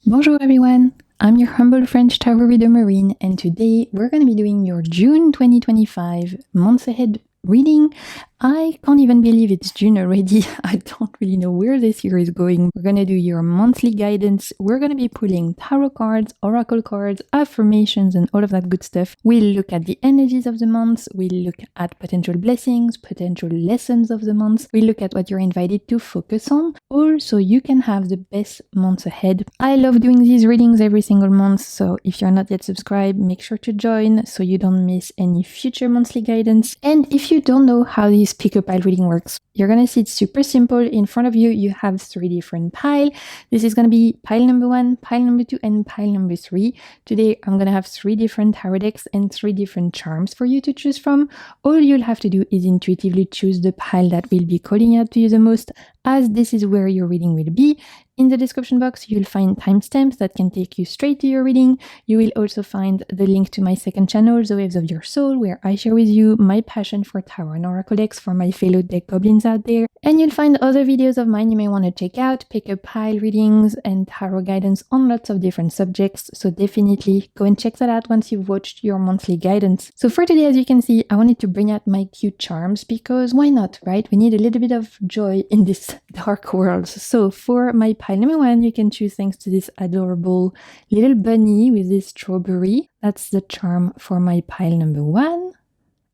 Bonjour everyone, I'm your humble French tarot reader Marine, and today we're going to be doing your June 2025 months ahead reading. I can't even believe it's June already. I don't really know where this year is going. We're going to do your monthly guidance. We're going to be pulling tarot cards, oracle cards, affirmations, and all of that good stuff. We'll look at the energies of the months. We'll look at potential blessings, potential lessons of the months. We'll look at what you're invited to focus on, all so you can have the best months ahead. I love doing these readings every single month, so if you're not yet subscribed, make sure to join so you don't miss any future monthly guidance. And if you don't know how these pick-up pile reading works, you're gonna see it's super simple. In front of you, you have 3 different piles. This is gonna be pile number 1, pile number 2, and pile number 3. Today, I'm gonna have 3 different tarot decks and 3 different charms for you to choose from. All you'll have to do is intuitively choose the pile that will be calling out to you the most, as this is where your reading will be. In the description box, you'll find timestamps that can take you straight to your reading. You will also find the link to my second channel, The Waves of Your Soul, where I share with you my passion for tarot and oracle decks for my fellow deck goblins out there. And you'll find other videos of mine you may want to check out, pick up pile readings and tarot guidance on lots of different subjects. So definitely go and check that out once you've watched your monthly guidance. So for today, as you can see, I wanted to bring out my cute charms because why not, right? We need a little bit of joy in this dark world. So for my pile number 1, you can choose thanks to this adorable little bunny with this strawberry. That's the charm for my pile number 1.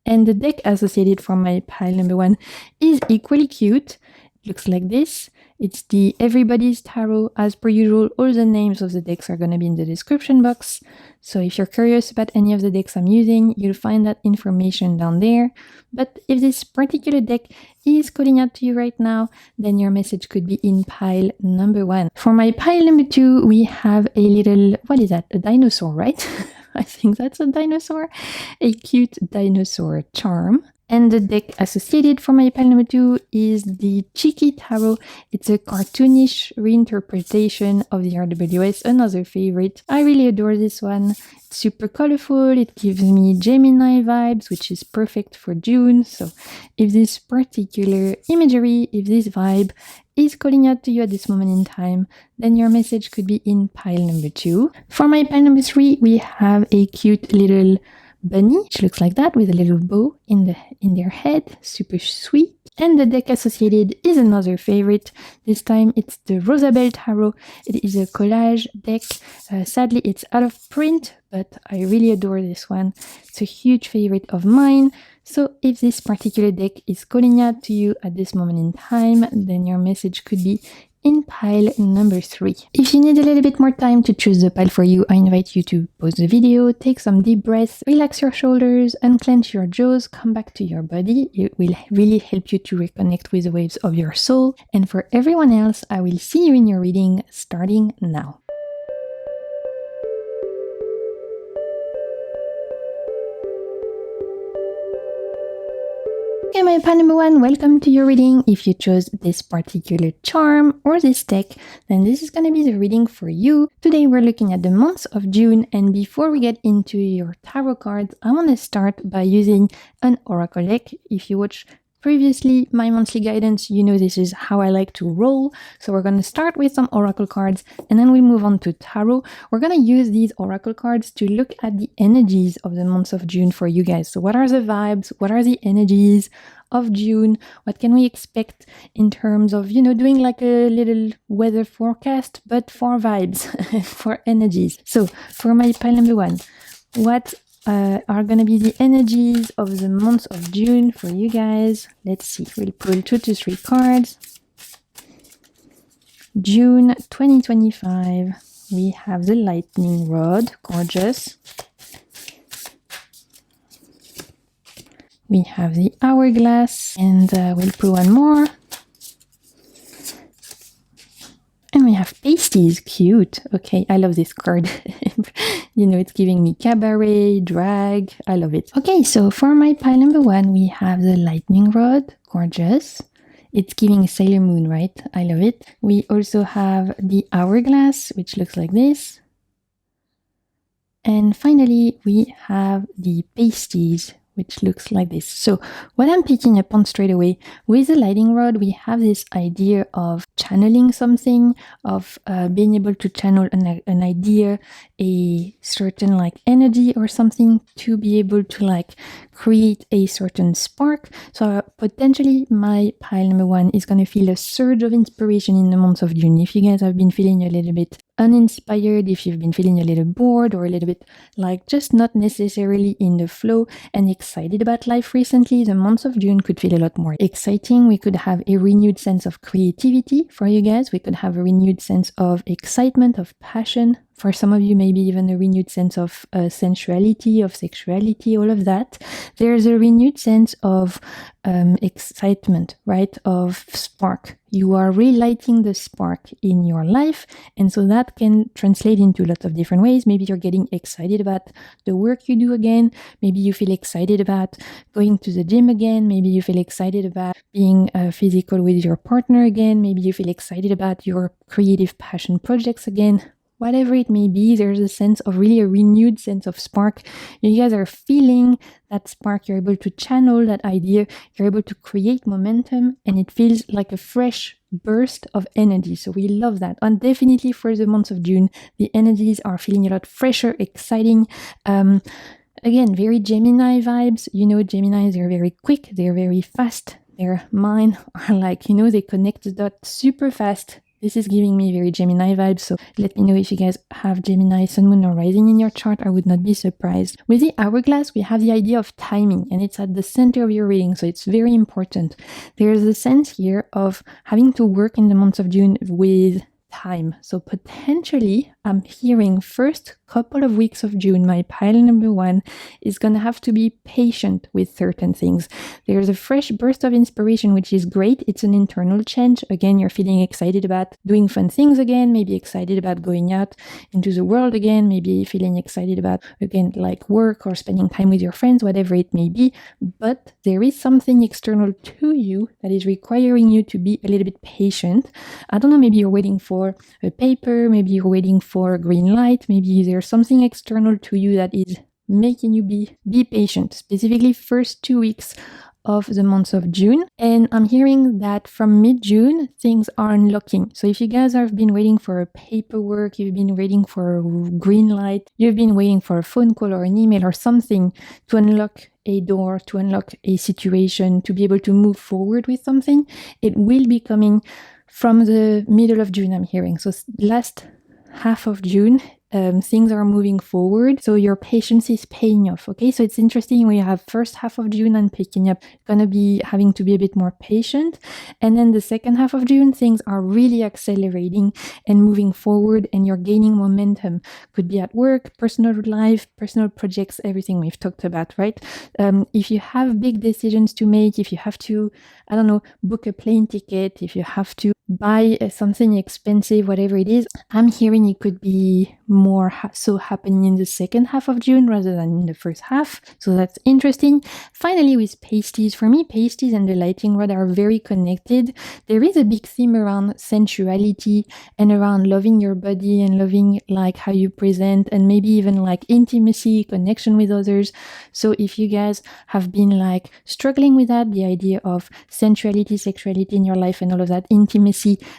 And the deck associated for my pile number 1 is equally cute. It looks like this. It's the Everybody's Tarot. As per usual, all the names of the decks are going to be in the description box. So if you're curious about any of the decks I'm using, you'll find that information down there. But if this particular deck is calling out to you right now, then your message could be in pile number 1. For my pile number 2, we have a little, what is that? A dinosaur, right? I think that's a dinosaur. A cute dinosaur charm. And the deck associated for my pile number 2 is the Cheeky Tarot. It's a cartoonish reinterpretation of the RWS, another favorite. I really adore this one. It's super colorful. It gives me Gemini vibes, which is perfect for June. So if this particular imagery, if this vibe is calling out to you at this moment in time, then your message could be in pile number 2. For my pile number 3, we have a cute little bunny, which looks like that with a little bow in their head, super sweet. And the deck associated is another favorite. This time it's the Rosabelle Tarot. It is a collage deck. Sadly, it's out of print, but I really adore this one. It's a huge favorite of mine. So if this particular deck is calling out to you at this moment in time, then your message could be in pile number 3. If you need a little bit more time to choose the pile for you, I invite you to pause the video, take some deep breaths, relax your shoulders, unclench your jaws, come back to your body. It will really help you to reconnect with the waves of your soul. And for everyone else, I will see you in your reading starting now. Okay, my pile number 1, welcome to your reading. If you chose this particular charm or this deck, then this is going to be the reading for you. Today we're looking at the month of June, and before we get into your tarot cards, I want to start by using an oracle deck. If you watch previously my monthly guidance, you know this is how I like to roll. So we're going to start with some oracle cards and then we'll move on to tarot. We're going to use these oracle cards to look at the energies of the month of June for you guys. So what are the vibes? What are the energies of June? What can we expect in terms of, doing like a little weather forecast, but for vibes, for energies. So for my pile number 1, what are going to be the energies of the month of June for you guys? Let's see. We'll pull 2 to 3 cards. June 2025. We have the lightning rod. Gorgeous. We have the hourglass. And we'll pull one more. And we have pasties. Cute. Okay, I love this card. It's giving me cabaret, drag. I love it. Okay, so for my pile number 1, we have the lightning rod. Gorgeous. It's giving Sailor Moon, right? I love it. We also have the hourglass, which looks like this. And finally, we have the pasties, which looks like this. So what I'm picking up on straight away with the lightning rod, we have this idea of channeling something, of being able to channel an idea, a certain like energy or something, to be able to like create a certain spark. So potentially my pile number 1 is going to feel a surge of inspiration in the month of June. If you guys have been feeling a little bit uninspired, if you've been feeling a little bored or a little bit like just not necessarily in the flow and excited about life recently, the month of June could feel a lot more exciting. We could have a renewed sense of creativity for you guys. We could have a renewed sense of excitement, of passion. For some of you, maybe even a renewed sense of sensuality, of sexuality, all of that. There's a renewed sense of excitement, right? Of spark. You are relighting the spark in your life. And so that can translate into lots of different ways. Maybe you're getting excited about the work you do again. Maybe you feel excited about going to the gym again. Maybe you feel excited about being physical with your partner again. Maybe you feel excited about your creative passion projects again. Whatever it may be, there's a sense of really a renewed sense of spark. You guys are feeling that spark. You're able to channel that idea. You're able to create momentum, and it feels like a fresh burst of energy. So we love that. And definitely for the month of June, the energies are feeling a lot fresher, exciting. Again, very Gemini vibes. You know, Geminis, they're very quick. They're very fast. Their mind are like, you know, they connect the dots super fast. This is giving me very Gemini vibes, so let me know if you guys have Gemini, Sun, Moon, or Rising in your chart. I would not be surprised. With the hourglass, we have the idea of timing, and it's at the center of your reading, so it's very important. There's a sense here of having to work in the month of June with time. So potentially, I'm hearing first couple of weeks of June, my pile number 1 is going to have to be patient with certain things. There's a fresh burst of inspiration, which is great. It's an internal change. Again, you're feeling excited about doing fun things again, maybe excited about going out into the world again, maybe feeling excited about, again, like work or spending time with your friends, whatever it may be. But there is something external to you that is requiring you to be a little bit patient. I don't know, maybe you're waiting for a paper, maybe you're waiting for a green light, maybe there's something external to you that is making you be patient, specifically first 2 weeks of the month of June. And I'm hearing that from mid-June, things are unlocking. So if you guys have been waiting for a paperwork, you've been waiting for a green light, you've been waiting for a phone call or an email or something to unlock a door, to unlock a situation, to be able to move forward with something, it will be coming from the middle of June, I'm hearing. So last half of June, things are moving forward. So your patience is paying off. Okay, so it's interesting. We have first half of June and picking up, gonna be having to be a bit more patient. And then the second half of June, things are really accelerating and moving forward, and you're gaining momentum. Could be at work, personal life, personal projects, everything we've talked about, right? If you have big decisions to make, if you have to, I don't know, book a plane ticket, if you have to buy something expensive, whatever it is, I'm hearing it could be more so happening in the second half of June rather than in the first half. So that's interesting. Finally, with pasties, for me, pasties and the lightning rod are very connected. There is a big theme around sensuality and around loving your body and loving like how you present, and maybe even like intimacy, connection with others. So if you guys have been like struggling with that, the idea of sensuality, sexuality in your life and all of that, intimacy,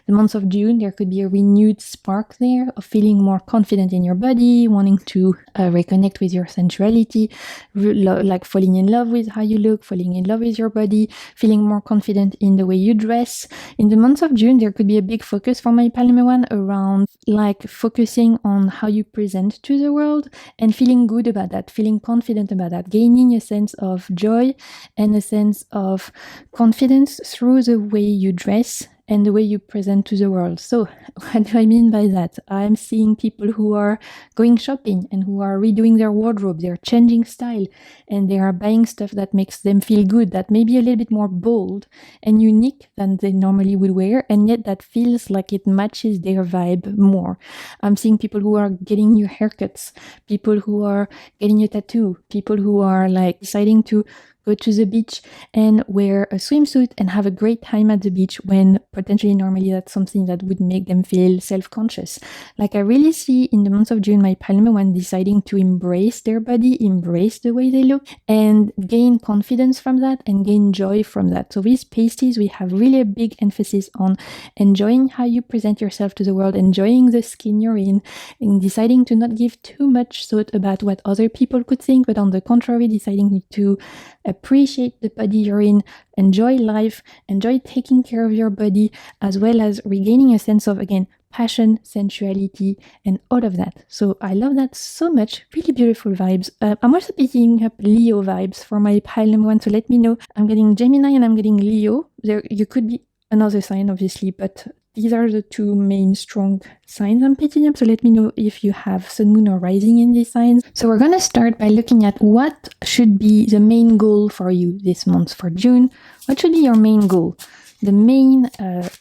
the month of June, there could be a renewed spark there of feeling more confident in your body, wanting to reconnect with your sensuality, like falling in love with how you look, falling in love with your body, feeling more confident in the way you dress. In the month of June, there could be a big focus for my pile number 1 around like focusing on how you present to the world and feeling good about that, feeling confident about that, gaining a sense of joy and a sense of confidence through the way you dress and the way you present to the world. So what do I mean by that? I'm seeing people who are going shopping and who are redoing their wardrobe. They're changing style and they are buying stuff that makes them feel good, that may be a little bit more bold and unique than they normally would wear, and yet that feels like it matches their vibe more. I'm seeing people who are getting new haircuts, people who are getting a tattoo, people who are like deciding to go to the beach and wear a swimsuit and have a great time at the beach when potentially normally that's something that would make them feel self-conscious. Like I really see in the month of June my pile number 1 deciding to embrace their body, embrace the way they look, and gain confidence from that and gain joy from that. So with pasties, we have really a big emphasis on enjoying how you present yourself to the world, enjoying the skin you're in, and deciding to not give too much thought about what other people could think, but on the contrary, deciding to appreciate the body you're in, enjoy life, enjoy taking care of your body, as well as regaining a sense of, again, passion, sensuality, and all of that. So I love that so much. Really beautiful vibes. I'm also picking up Leo vibes for my pile number 1, so let me know. I'm getting Gemini and I'm getting Leo. There, you could be another sign, obviously, but these are the two main strong signs I'm picking up. So let me know if you have Sun, Moon, or Rising in these signs. So we're going to start by looking at what should be the main goal for you this month for June. What should be your main goal? The main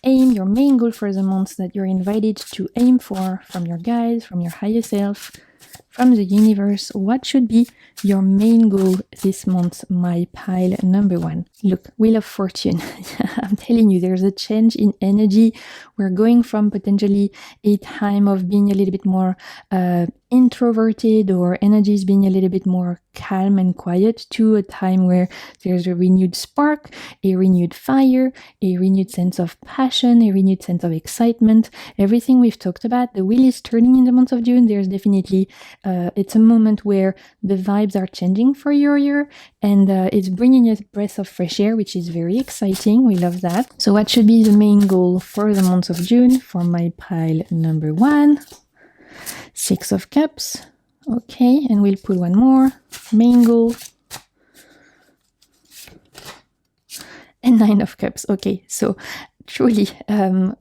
aim, your main goal for the month that you're invited to aim for from your guides, from your higher self, from the universe. What should be your main goal this month, my pile number 1? Look, Wheel of Fortune. I'm telling you, there's a change in energy. We're going from potentially a time of being a little bit more introverted, or energies being a little bit more calm and quiet, to a time where there's a renewed spark, a renewed fire, a renewed sense of passion, a renewed sense of excitement. Everything we've talked about, the wheel is turning in the month of June. There's definitely, it's a moment where the vibes are changing for your year, and it's bringing a breath of fresh air, which is very exciting. We love that. So what should be the main goal for the month of June for my pile number 1? 6 of Cups. Okay, and we'll pull one more. Main goal. And 9 of Cups. Okay, so truly,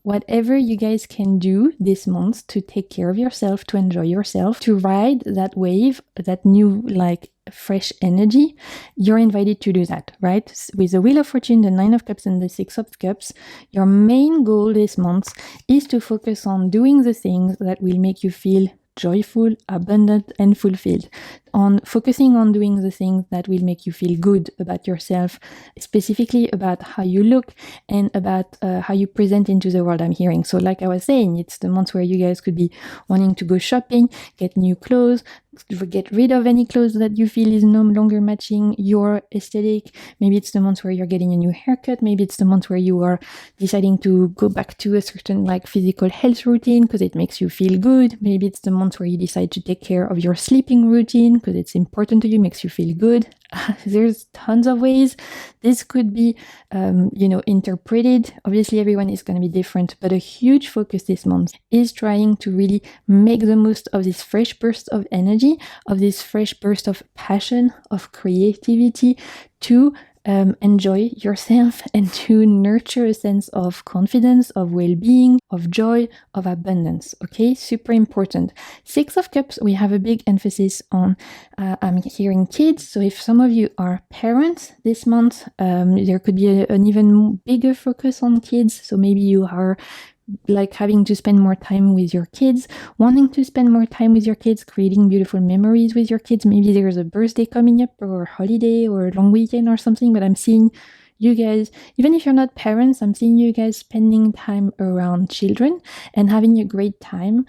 whatever you guys can do this month to take care of yourself, to enjoy yourself, to ride that wave, that new, like, fresh energy, you're invited to do that, right? With the Wheel of Fortune, the 9 of Cups, and the 6 of Cups, your main goal this month is to focus on doing the things that will make you feel joyful, abundant, and fulfilled. On focusing on doing the things that will make you feel good about yourself, specifically about how you look and about how you present into the world, I'm hearing. So like I was saying, it's the month where you guys could be wanting to go shopping, get new clothes, get rid of any clothes that you feel is no longer matching your aesthetic. Maybe it's the month where you're getting a new haircut. Maybe it's the month where you are deciding to go back to a certain, like, physical health routine because it makes you feel good. Maybe it's the month where you decide to take care of your sleeping routine because it's important to you, makes you feel good. There's tons of ways this could be, interpreted. Obviously, everyone is going to be different, but a huge focus this month is trying to really make the most of this fresh burst of energy, of this fresh burst of passion, of creativity, to enjoy yourself and to nurture a sense of confidence, of well-being, of joy, of abundance. Okay, super important. 6 of Cups, we have a big emphasis on, I'm hearing kids. So if some of you are parents this month, there could be an even bigger focus on kids. So maybe you are like having to spend more time with your kids, wanting to spend more time with your kids, creating beautiful memories with your kids. Maybe there's a birthday coming up, or a holiday, or a long weekend or something, but I'm seeing you guys, even if you're not parents, I'm seeing you guys spending time around children and having a great time.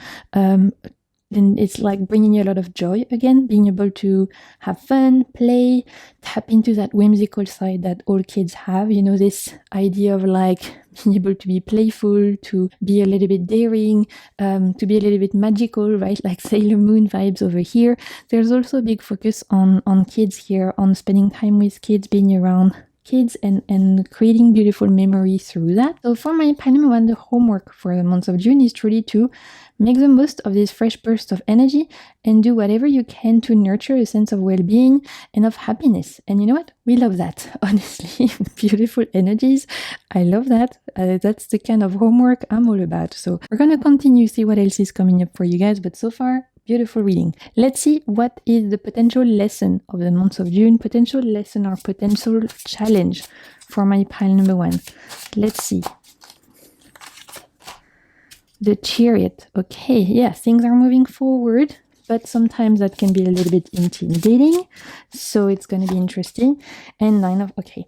And it's like bringing you a lot of joy again, being able to have fun, play, tap into that whimsical side that all kids have. You know, this idea of like being able to be playful, to be a little bit daring, to be a little bit magical, right? Like Sailor Moon vibes over here. There's also a big focus on kids here, on spending time with kids, being around kids and creating beautiful memories through that. So for my pile number 1, the homework for the month of June is truly to make the most of this fresh burst of energy and do whatever you can to nurture a sense of well-being and of happiness. And you know what? We love that, honestly. Beautiful energies. I love that. That's the kind of homework I'm all about. So we're going to continue, see what else is coming up for you guys. But so far, beautiful reading. Let's see what is the potential lesson of the month of June, potential lesson or potential challenge for my pile number 1. Let's see. The Chariot. Okay, yeah, things are moving forward. but sometimes that can be a little bit intimidating. So it's going to be interesting. And 9 of, okay,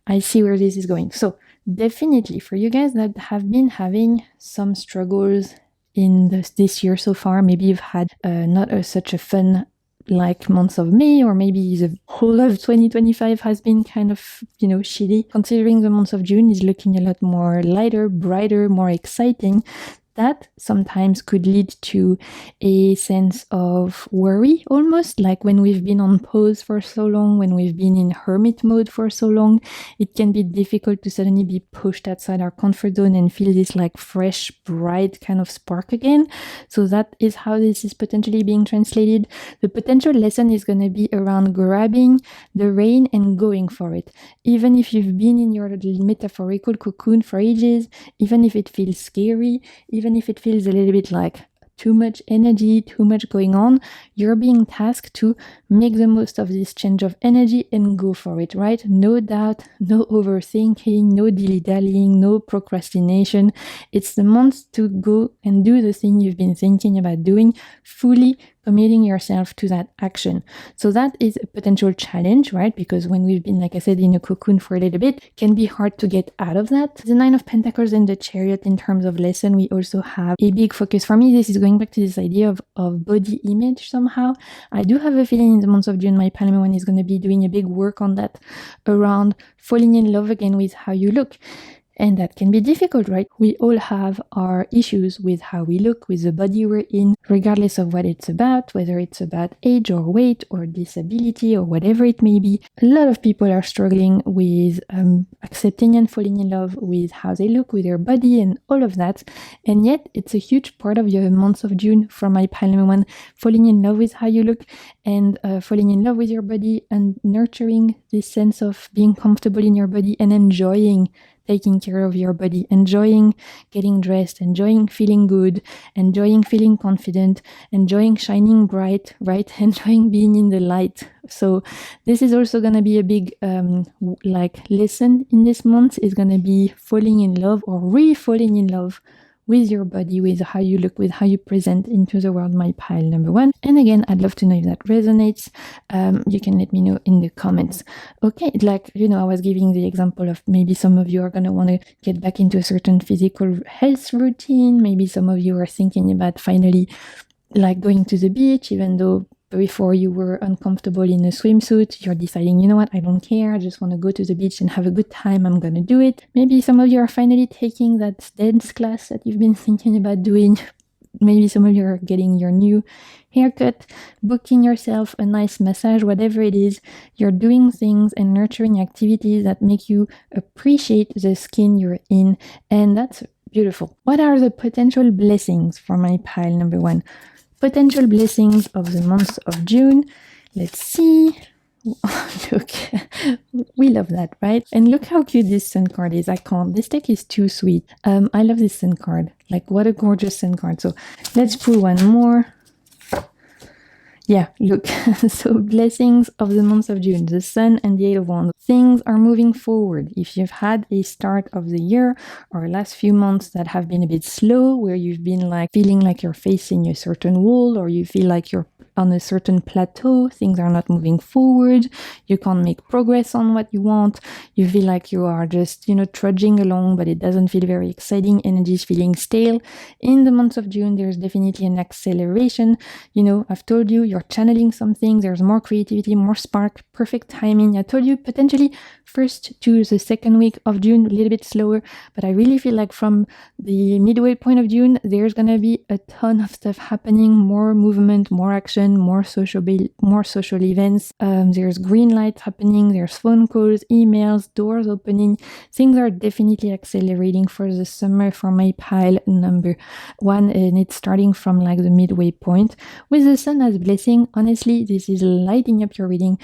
I see where this is going. So definitely for you guys that have been having some struggles in this year so far, maybe you've had not such a fun like months of May, or maybe the whole of 2025 has been kind of, shitty. Considering the month of June is looking a lot more lighter, brighter, more exciting, that sometimes could lead to a sense of worry, almost like when we've been on pause for so long, when we've been in hermit mode for so long, it can be difficult to suddenly be pushed outside our comfort zone and feel this like fresh, bright kind of spark again. So that is how this is potentially being translated. The potential lesson is going to be around grabbing the rein and going for it. Even if you've been in your metaphorical cocoon for ages, even if it feels scary, even if it feels a little bit like too much energy, too much going on, you're being tasked to make the most of this change of energy and go for it, right? No doubt, no overthinking, no dilly-dallying, no procrastination. It's the month to go and do the thing you've been thinking about doing, fully committing yourself to that action. So that is a potential challenge, right? Because when we've been, like I said, in a cocoon for a little bit, it can be hard to get out of that. The 9 of Pentacles and the Chariot in terms of lesson, we also have a big focus for me. This is going back to this idea of body image somehow. I do have a feeling in the month of June, my Palme one is going to be doing a big work on that, around falling in love again with how you look. And that can be difficult, right? We all have our issues with how we look, with the body we're in, regardless of what it's about, whether it's about age or weight or disability or whatever it may be. A lot of people are struggling with accepting and falling in love with how they look, with their body and all of that. And yet it's a huge part of your month of June from my Palme one, falling in love with how you look and falling in love with your body and nurturing this sense of being comfortable in your body and enjoying taking care of your body, enjoying getting dressed, enjoying feeling good, enjoying feeling confident, enjoying shining bright, right? Enjoying being in the light. So this is also going to be a big lesson in this month, is going to be falling in love or re-falling in love with your body, with how you look, with how you present into the world, my pile number one. And again, I'd love to know if that resonates. You can let me know in the comments. Okay, I was giving the example of maybe some of you are going to want to get back into a certain physical health routine. Maybe some of you are thinking about finally going to the beach, even though before you were uncomfortable in a swimsuit, you're deciding, you know what, I don't care, I just want to go to the beach and have a good time, I'm gonna do it. Maybe some of you are finally taking that dance class that you've been thinking about doing. Maybe some of you are getting your new haircut, booking yourself a nice massage, whatever it is. You're doing things and nurturing activities that make you appreciate the skin you're in, and that's beautiful. What are the potential blessings for my pile number one? Potential blessings of the month of June. Let's see. Look, we love that, right? And look how cute this sun card is. This deck is too sweet. I love this sun card. What a gorgeous sun card. So let's pull one more. Yeah, look. So blessings of the month of June, the Sun and the Eight of Wands. Things are moving forward. If you've had a start of the year or last few months that have been a bit slow, where you've been feeling like you're facing a certain wall, or you feel like you're on a certain plateau, things are not moving forward, you can't make progress on what you want, you feel like you are just, trudging along, but it doesn't feel very exciting, energy is feeling stale. In the month of June, there's definitely an acceleration. I've told you, you're channeling something, there's more creativity, more spark, perfect timing. I told you potentially first to the second week of June, a little bit slower, but I really feel like from the midway point of June, there's gonna be a ton of stuff happening, more movement, more action, more social events. There's green lights happening, there's phone calls, emails, doors opening. Things are definitely accelerating for the summer for my pile number one, and it's starting from the midway point with the sun as blessing. Honestly, this is lighting up your reading.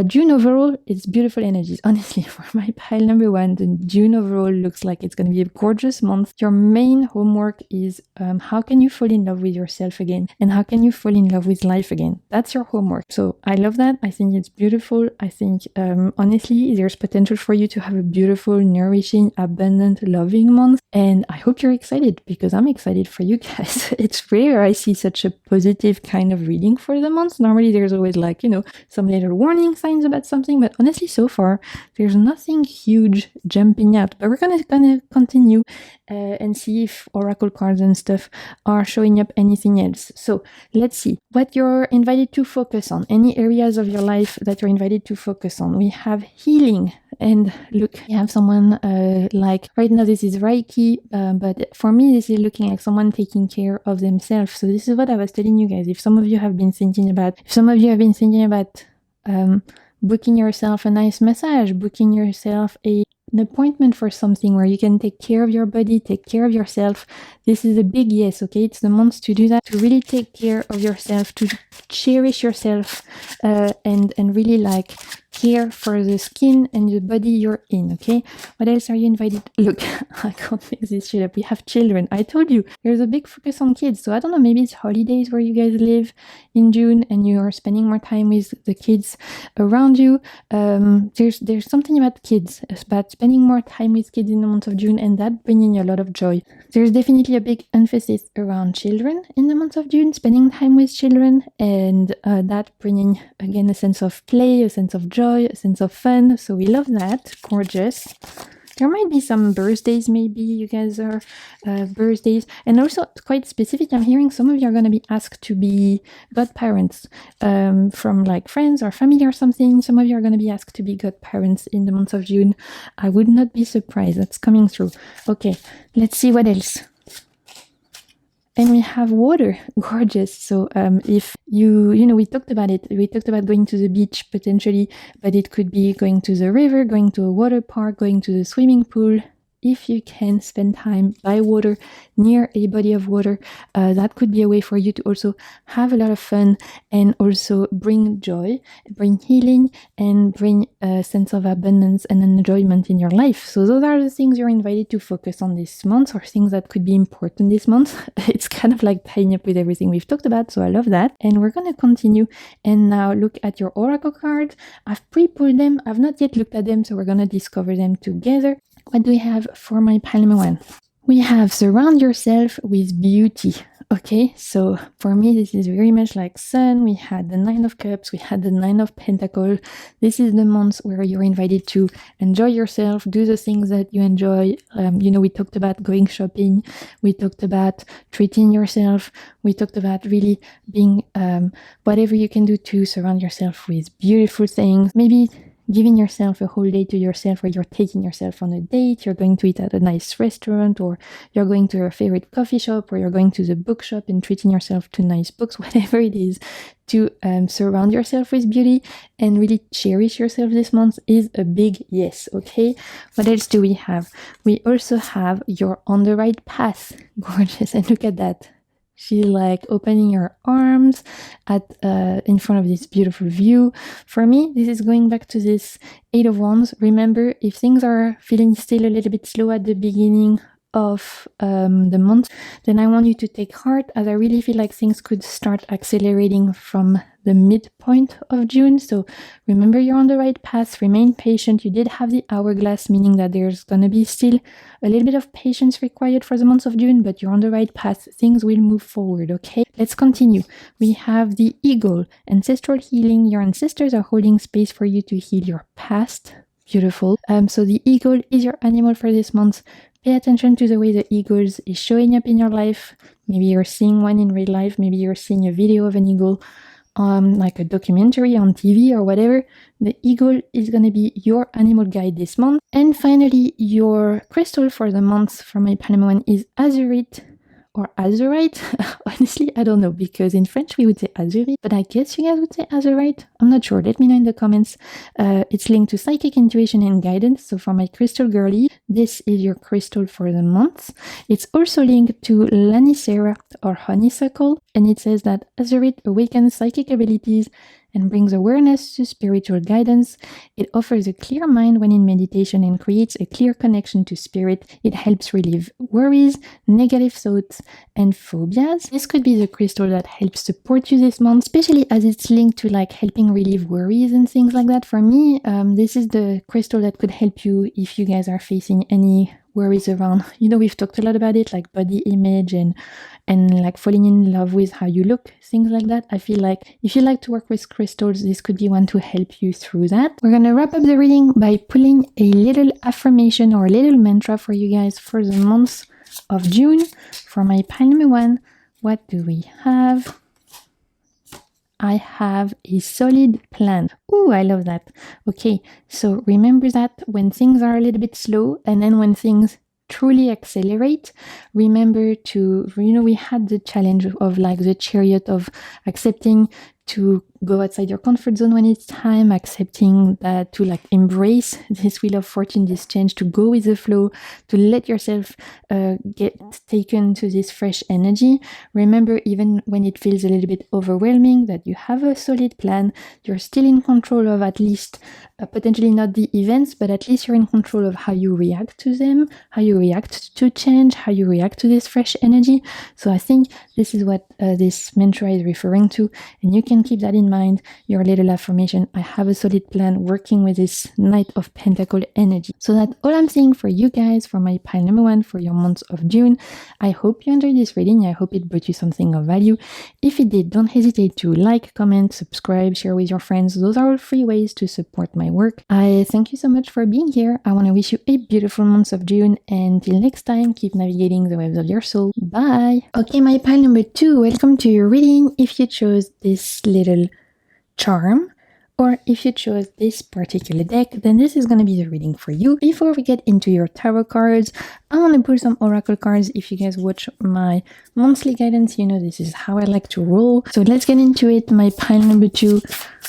June overall, it's beautiful energies. Honestly, for my pile number one, the June overall looks like it's going to be a gorgeous month. Your main homework is how can you fall in love with yourself again, and how can you fall in love with life again. That's your homework. So I love that. I think it's beautiful. I think, honestly, there's potential for you to have a beautiful, nourishing, abundant, loving month. And I hope you're excited, because I'm excited for you guys. It's rare I see such a positive kind of reading for the month. Normally there's always like, some little warning signs about something, but honestly, so far, there's nothing huge jumping out. But we're gonna continue and see if oracle cards and stuff are showing up anything else. So let's see what you're invited to focus on, any areas of your life that you're invited to focus on. We have healing, and look, we have someone like right now this is Reiki, but for me this is looking like someone taking care of themselves. So this is what I was telling you guys. If some of you have been thinking about booking yourself a nice massage, booking yourself an appointment for something where you can take care of your body, take care of yourself, this is a big yes, okay? It's the month to do that, to really take care of yourself, to cherish yourself, and really like care for the skin and the body you're in, okay? What else are you invited? Look, I can't make this shit up. We have children. I told you, there's a big focus on kids. So I don't know, maybe it's holidays where you guys live in June and you are spending more time with the kids around you. There's something about kids, about spending more time with kids in the month of June, and that bringing a lot of joy. There's definitely a big emphasis around children in the month of June, spending time with children, and that bringing, again, a sense of play, a sense of joy, a sense of fun. So we love that. Gorgeous. There might be some birthdays, maybe you guys are birthdays. And also, quite specific, I'm hearing some of you are going to be asked to be godparents from like friends or family or something. Some of you are going to be asked to be godparents in the month of June. I would not be surprised. That's coming through. Okay, let's see what else. And we have water. Gorgeous. So if we talked about it. We talked about going to the beach potentially, but it could be going to the river, going to a water park, going to the swimming pool. If you can spend time by water, near a body of water, that could be a way for you to also have a lot of fun and also bring joy, bring healing, and bring a sense of abundance and enjoyment in your life. So those are the things you're invited to focus on this month, or things that could be important this month. It's kind of like tying up with everything we've talked about, so I love that. And we're going to continue and now look at your oracle cards. I've pre-pulled them. I've not yet looked at them, so we're going to discover them together. What do we have for my pile number one? We have surround yourself with beauty. Okay, so for me, this is very much like sun. We had the 9 of Cups, we had the 9 of Pentacles. This is the month where you're invited to enjoy yourself, do the things that you enjoy. We talked about going shopping. We talked about treating yourself. We talked about really being whatever you can do to surround yourself with beautiful things. Maybe giving yourself a whole day to yourself, where you're taking yourself on a date, you're going to eat at a nice restaurant, or you're going to your favorite coffee shop, or you're going to the bookshop and treating yourself to nice books, whatever it is, to surround yourself with beauty and really cherish yourself this month is a big yes, okay? What else do we have? We also have you're on the right path. Gorgeous. And look at that. She's like opening her arms in front of this beautiful view. For me, this is going back to this 8 of Wands. Remember, if things are feeling still a little bit slow at the beginning of the month, then I want you to take heart, as I really feel like things could start accelerating from the midpoint of June. So remember, you're on the right path, remain patient. You did have the hourglass, meaning that there's gonna be still a little bit of patience required for the month of June, but you're on the right path. Things will move forward, okay? Let's continue. We have the eagle, ancestral healing. Your ancestors are holding space for you to heal your past. Beautiful. So the eagle is your animal for this month. Pay attention to the way the eagles is showing up in your life. Maybe you're seeing one in real life. Maybe you're seeing a video of an eagle, like a documentary on TV or whatever. The eagle is going to be your animal guide this month. And finally, your crystal for the month from my Panama one is azurite or azurite. Honestly, I don't know, because in French we would say azurite, but I guess you guys would say azurite. I'm not sure. Let me know in the comments. It's linked to psychic intuition and guidance. So for my crystal girly, this is your crystal for the month. It's also linked to Lanicera or honeysuckle, and it says that azurite awakens psychic abilities and brings awareness to spiritual guidance. It offers a clear mind when in meditation and creates a clear connection to spirit. It helps relieve worries, negative thoughts, and phobias. This could be the crystal that helps support you this month, especially as it's linked to like helping relieve worries and things like that. For me, this is the crystal that could help you if you guys are facing any worries around, we've talked a lot about it, like body image and like falling in love with how you look, things like that. I feel like if you like to work with crystals, this could be one to help you through that. We're gonna wrap up the reading by pulling a little affirmation or a little mantra for you guys for the month of June. For my pile number 1, what do we have? I have a solid plan. Ooh, I love that. Okay, so remember that when things are a little bit slow and then when things truly accelerate, remember to, we had the challenge of like the chariot of accepting to go outside your comfort zone when it's time, accepting that, to like embrace this wheel of fortune, this change, to go with the flow, to let yourself get taken to this fresh energy. Remember, even when it feels a little bit overwhelming, that you have a solid plan. You're still in control of at least potentially not the events, but at least you're in control of how you react to them, how you react to change, how you react to this fresh energy. So I think this is what this mantra is referring to, and you can keep that in mind, your little affirmation. I have a solid plan, working with this Knight of Pentacle energy. So that's all I'm saying for you guys, for my pile number 1 for your month of June. I hope you enjoyed this reading. I hope it brought you something of value. If it did, don't hesitate to like, comment, subscribe, share with your friends. Those are all free ways to support my work. I thank you so much for being here. I want to wish you a beautiful month of June, and till next time, keep navigating the waves of your soul. Bye! Okay, my pile number 2, welcome to your reading. If you chose this little charm, or if you chose this particular deck, then this is going to be the reading for you. Before we get into your tarot cards, I want to pull some oracle cards. If you guys watch my monthly guidance, this is how I like to roll. So let's get into it. My pile number 2,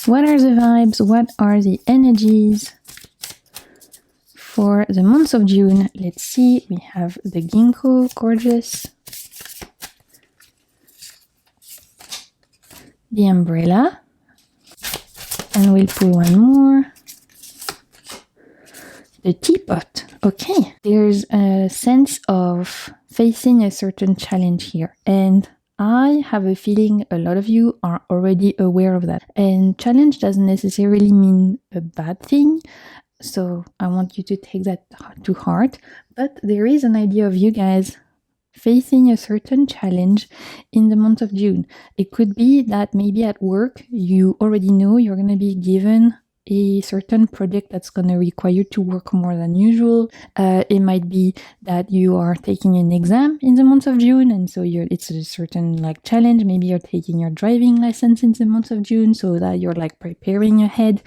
what are the vibes? What are the energies for the month of June? Let's see. We have the ginkgo, gorgeous. The umbrella. And we'll pull one more. The teapot. Okay. There's a sense of facing a certain challenge here. And I have a feeling a lot of you are already aware of that. And challenge doesn't necessarily mean a bad thing. So I want you to take that to heart. But there is an idea of you guys facing a certain challenge in the month of June. It could be that maybe at work you already know you're going to be given a certain project that's going to require you to work more than usual. It might be that you are taking an exam in the month of June, and so it's a certain like challenge. Maybe you're taking your driving license in the month of June, so that you're like preparing ahead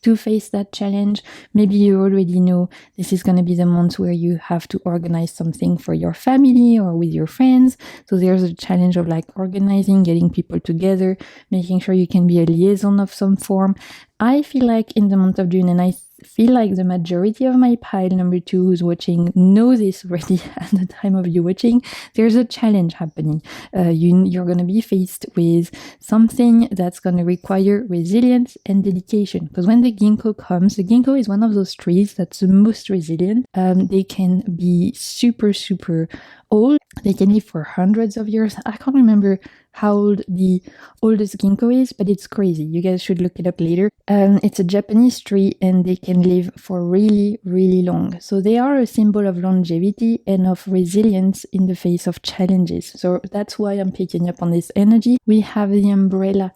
to face that challenge. Maybe you already know this is going to be the month where you have to organize something for your family or with your friends. So there's a challenge of like organizing, getting people together, making sure you can be a liaison of some form. I feel like in the month of June, and I feel like the majority of my pile number 2 who's watching know this already at the time of you watching, there's a challenge happening. You're going to be faced with something that's going to require resilience and dedication. Because when the ginkgo comes, the ginkgo is one of those trees that's the most resilient. They can be super, super old. They can live for hundreds of years. I can't remember how old the oldest ginkgo is, but it's crazy. You guys should look it up later. It's a Japanese tree and they can live for really, really long. So they are a symbol of longevity and of resilience in the face of challenges. So that's why I'm picking up on this energy. We have the umbrella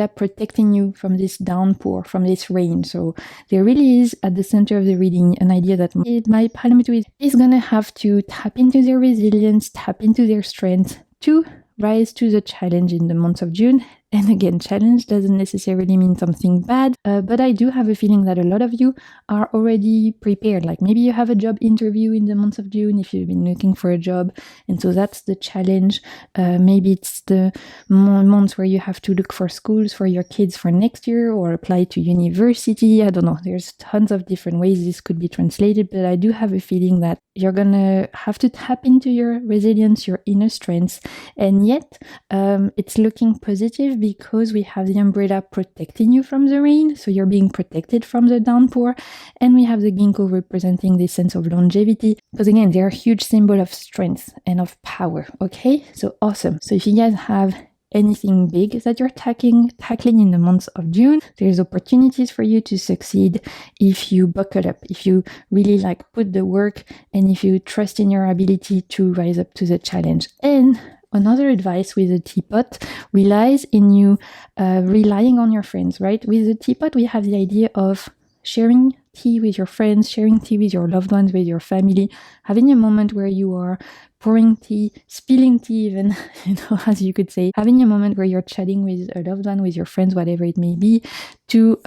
protecting you from this downpour, from this rain. So there really is at the center of the reading an idea that my Palmetto is going to have to tap into their resilience, tap into their strength to rise to the challenge in the month of June. And again, challenge doesn't necessarily mean something bad, but I do have a feeling that a lot of you are already prepared. Like maybe you have a job interview in the month of June if you've been looking for a job, and so that's the challenge. Maybe it's the month where you have to look for schools for your kids for next year or apply to university. I don't know. There's tons of different ways this could be translated, but I do have a feeling that you're gonna have to tap into your resilience, your inner strength, and yet it's looking positive because we have the umbrella protecting you from the rain, so you're being protected from the downpour, and we have the ginkgo representing this sense of longevity, because again, they're a huge symbol of strength and of power. Okay, so awesome. So if you guys have anything big that you're tackling in the month of June, there's opportunities for you to succeed if you buckle up, if you really put the work, and if you trust in your ability to rise up to the challenge. And another advice with the teapot relies in you relying on your friends, right? With the teapot, we have the idea of sharing tea with your friends, sharing tea with your loved ones, with your family, having a moment where you are pouring tea, spilling tea even, as you could say, having a moment where you're chatting with a loved one, with your friends, whatever it may be, to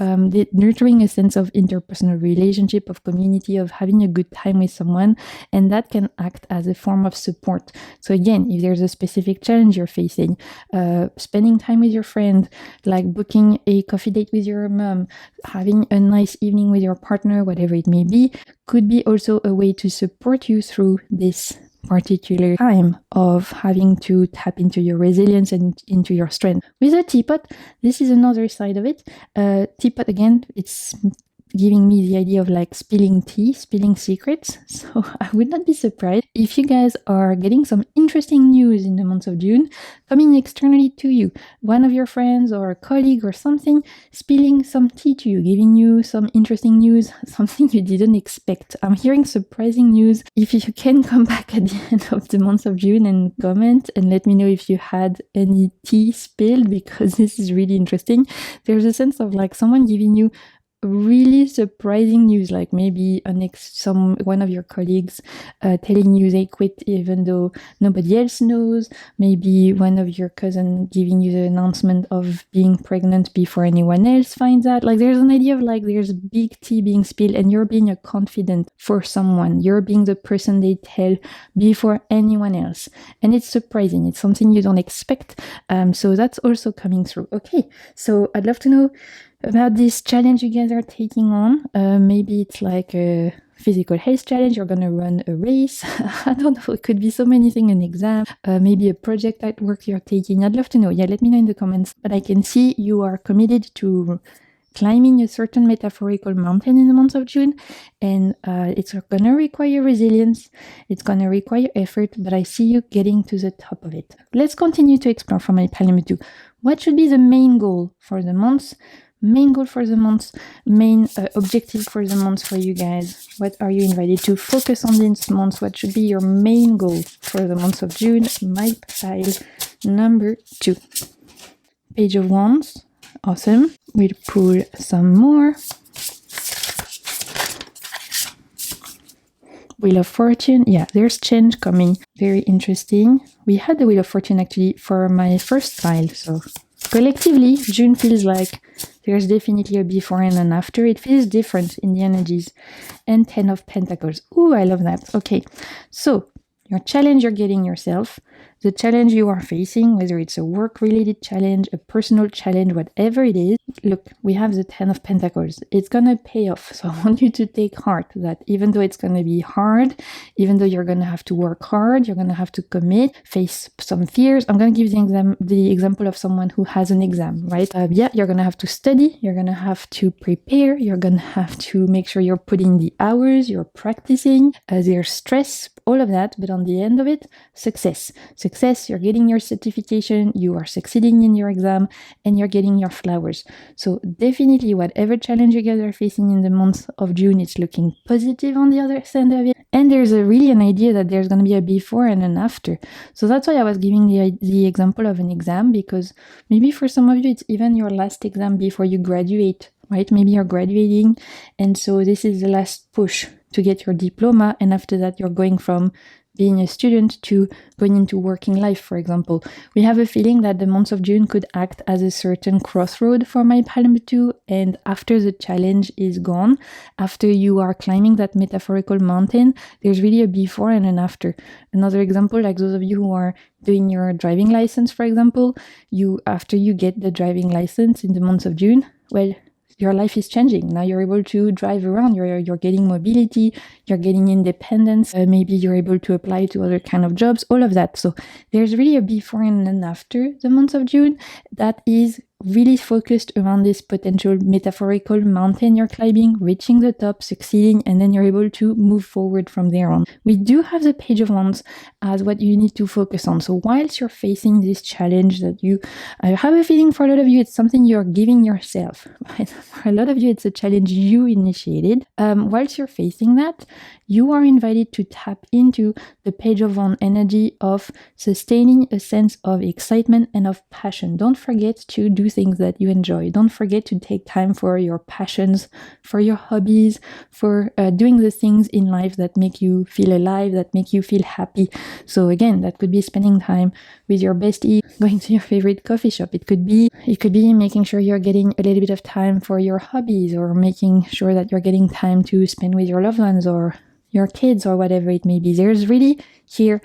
nurturing a sense of interpersonal relationship, of community, of having a good time with someone, and that can act as a form of support. So again, if there's a specific challenge you're facing, spending time with your friend, like booking a coffee date with your mom, having a nice evening with your partner, whatever it may be, could be also a way to support you through this particular time of having to tap into your resilience and into your strength. With a teapot, this is another side of it. Teapot, again, it's giving me the idea of spilling tea, spilling secrets. So I would not be surprised if you guys are getting some interesting news in the month of June coming externally to you. One of your friends or a colleague or something spilling some tea to you, giving you some interesting news, something you didn't expect. I'm hearing surprising news. If you can come back at the end of the month of June and comment and let me know if you had any tea spilled, because this is really interesting. There's a sense of someone giving you really surprising news, maybe one of your colleagues telling you they quit even though nobody else knows, maybe one of your cousin giving you the announcement of being pregnant before anyone else finds out. There's an idea of there's big tea being spilled and you're being a confidant for someone, you're being the person they tell before anyone else, and it's surprising, it's something you don't expect. So that's also coming through. Okay, so I'd love to know about this challenge you guys are taking on. Maybe it's a physical health challenge, you're gonna run a race, I don't know, it could be so many things, an exam, maybe a project at work you're taking. I'd love to know. Yeah, let me know in the comments. But I can see you are committed to climbing a certain metaphorical mountain in the month of June, and it's gonna require resilience, it's gonna require effort, but I see you getting to the top of it. Let's continue to explore from my pile number 2. What should be the main goal for the month? Main objective for the month for you guys. What are you invited to focus on this month? What should be your main goal for the month of June? My pile number 2. Page of Wands. Awesome. We'll pull some more. Wheel of Fortune. Yeah, there's change coming. Very interesting. We had the Wheel of Fortune actually for my first pile, so collectively, June feels like there's definitely a before and an after. It feels different in the energies. And 10 of Pentacles. Ooh, I love that. Okay, so your challenge you're getting yourself, the challenge you are facing, whether it's a work-related challenge, a personal challenge, whatever it is. Look, we have the 10 of Pentacles. It's gonna pay off. So I want you to take heart that even though it's gonna be hard, even though you're gonna have to work hard, you're gonna have to commit, face some fears. I'm gonna give the example of someone who has an exam, right? Yeah, you're gonna have to study, you're gonna have to prepare, you're gonna have to make sure you're putting the hours, you're practicing, there's stress, all of that, but on the end of it, success, you're getting your certification, you are succeeding in your exam, and you're getting your flowers. So definitely whatever challenge you guys are facing in the month of June, it's looking positive on the other side of it. And there's really an idea that there's going to be a before and an after. So that's why I was giving the example of an exam, because maybe for some of you, it's even your last exam before you graduate, right? Maybe you're graduating, and so this is the last push to get your diploma, and after that you're going from being a student to going into working life, for example. We have a feeling that the month of June could act as a certain crossroad for my pile number 2, and after the challenge is gone, after you are climbing that metaphorical mountain, there's really a before and an after. Another example, like those of you who are doing your driving license, for example, after you get the driving license in the month of June, well, your life is changing. Now you're able to drive around, you're getting mobility, you're getting independence, maybe you're able to apply to other kind of jobs, all of that. So there's really a before and an after the month of June that is really focused around this potential metaphorical mountain you're climbing, reaching the top, succeeding, and then you're able to move forward from there on. We do have the Page of Wands as what you need to focus on. So whilst you're facing this challenge that I have a feeling for a lot of you, it's something you're giving yourself. Right? For a lot of you, it's a challenge you initiated. Whilst you're facing that, you are invited to tap into the Page of Wands energy of sustaining a sense of excitement and of passion. Don't forget to do things that you enjoy. Don't forget to take time for your passions, for your hobbies, for doing the things in life that make you feel alive, that make you feel happy. So again, that could be spending time with your bestie, going to your favorite coffee shop. It could be making sure you're getting a little bit of time for your hobbies, or making sure that you're getting time to spend with your loved ones or your kids or whatever it may be. There's really here,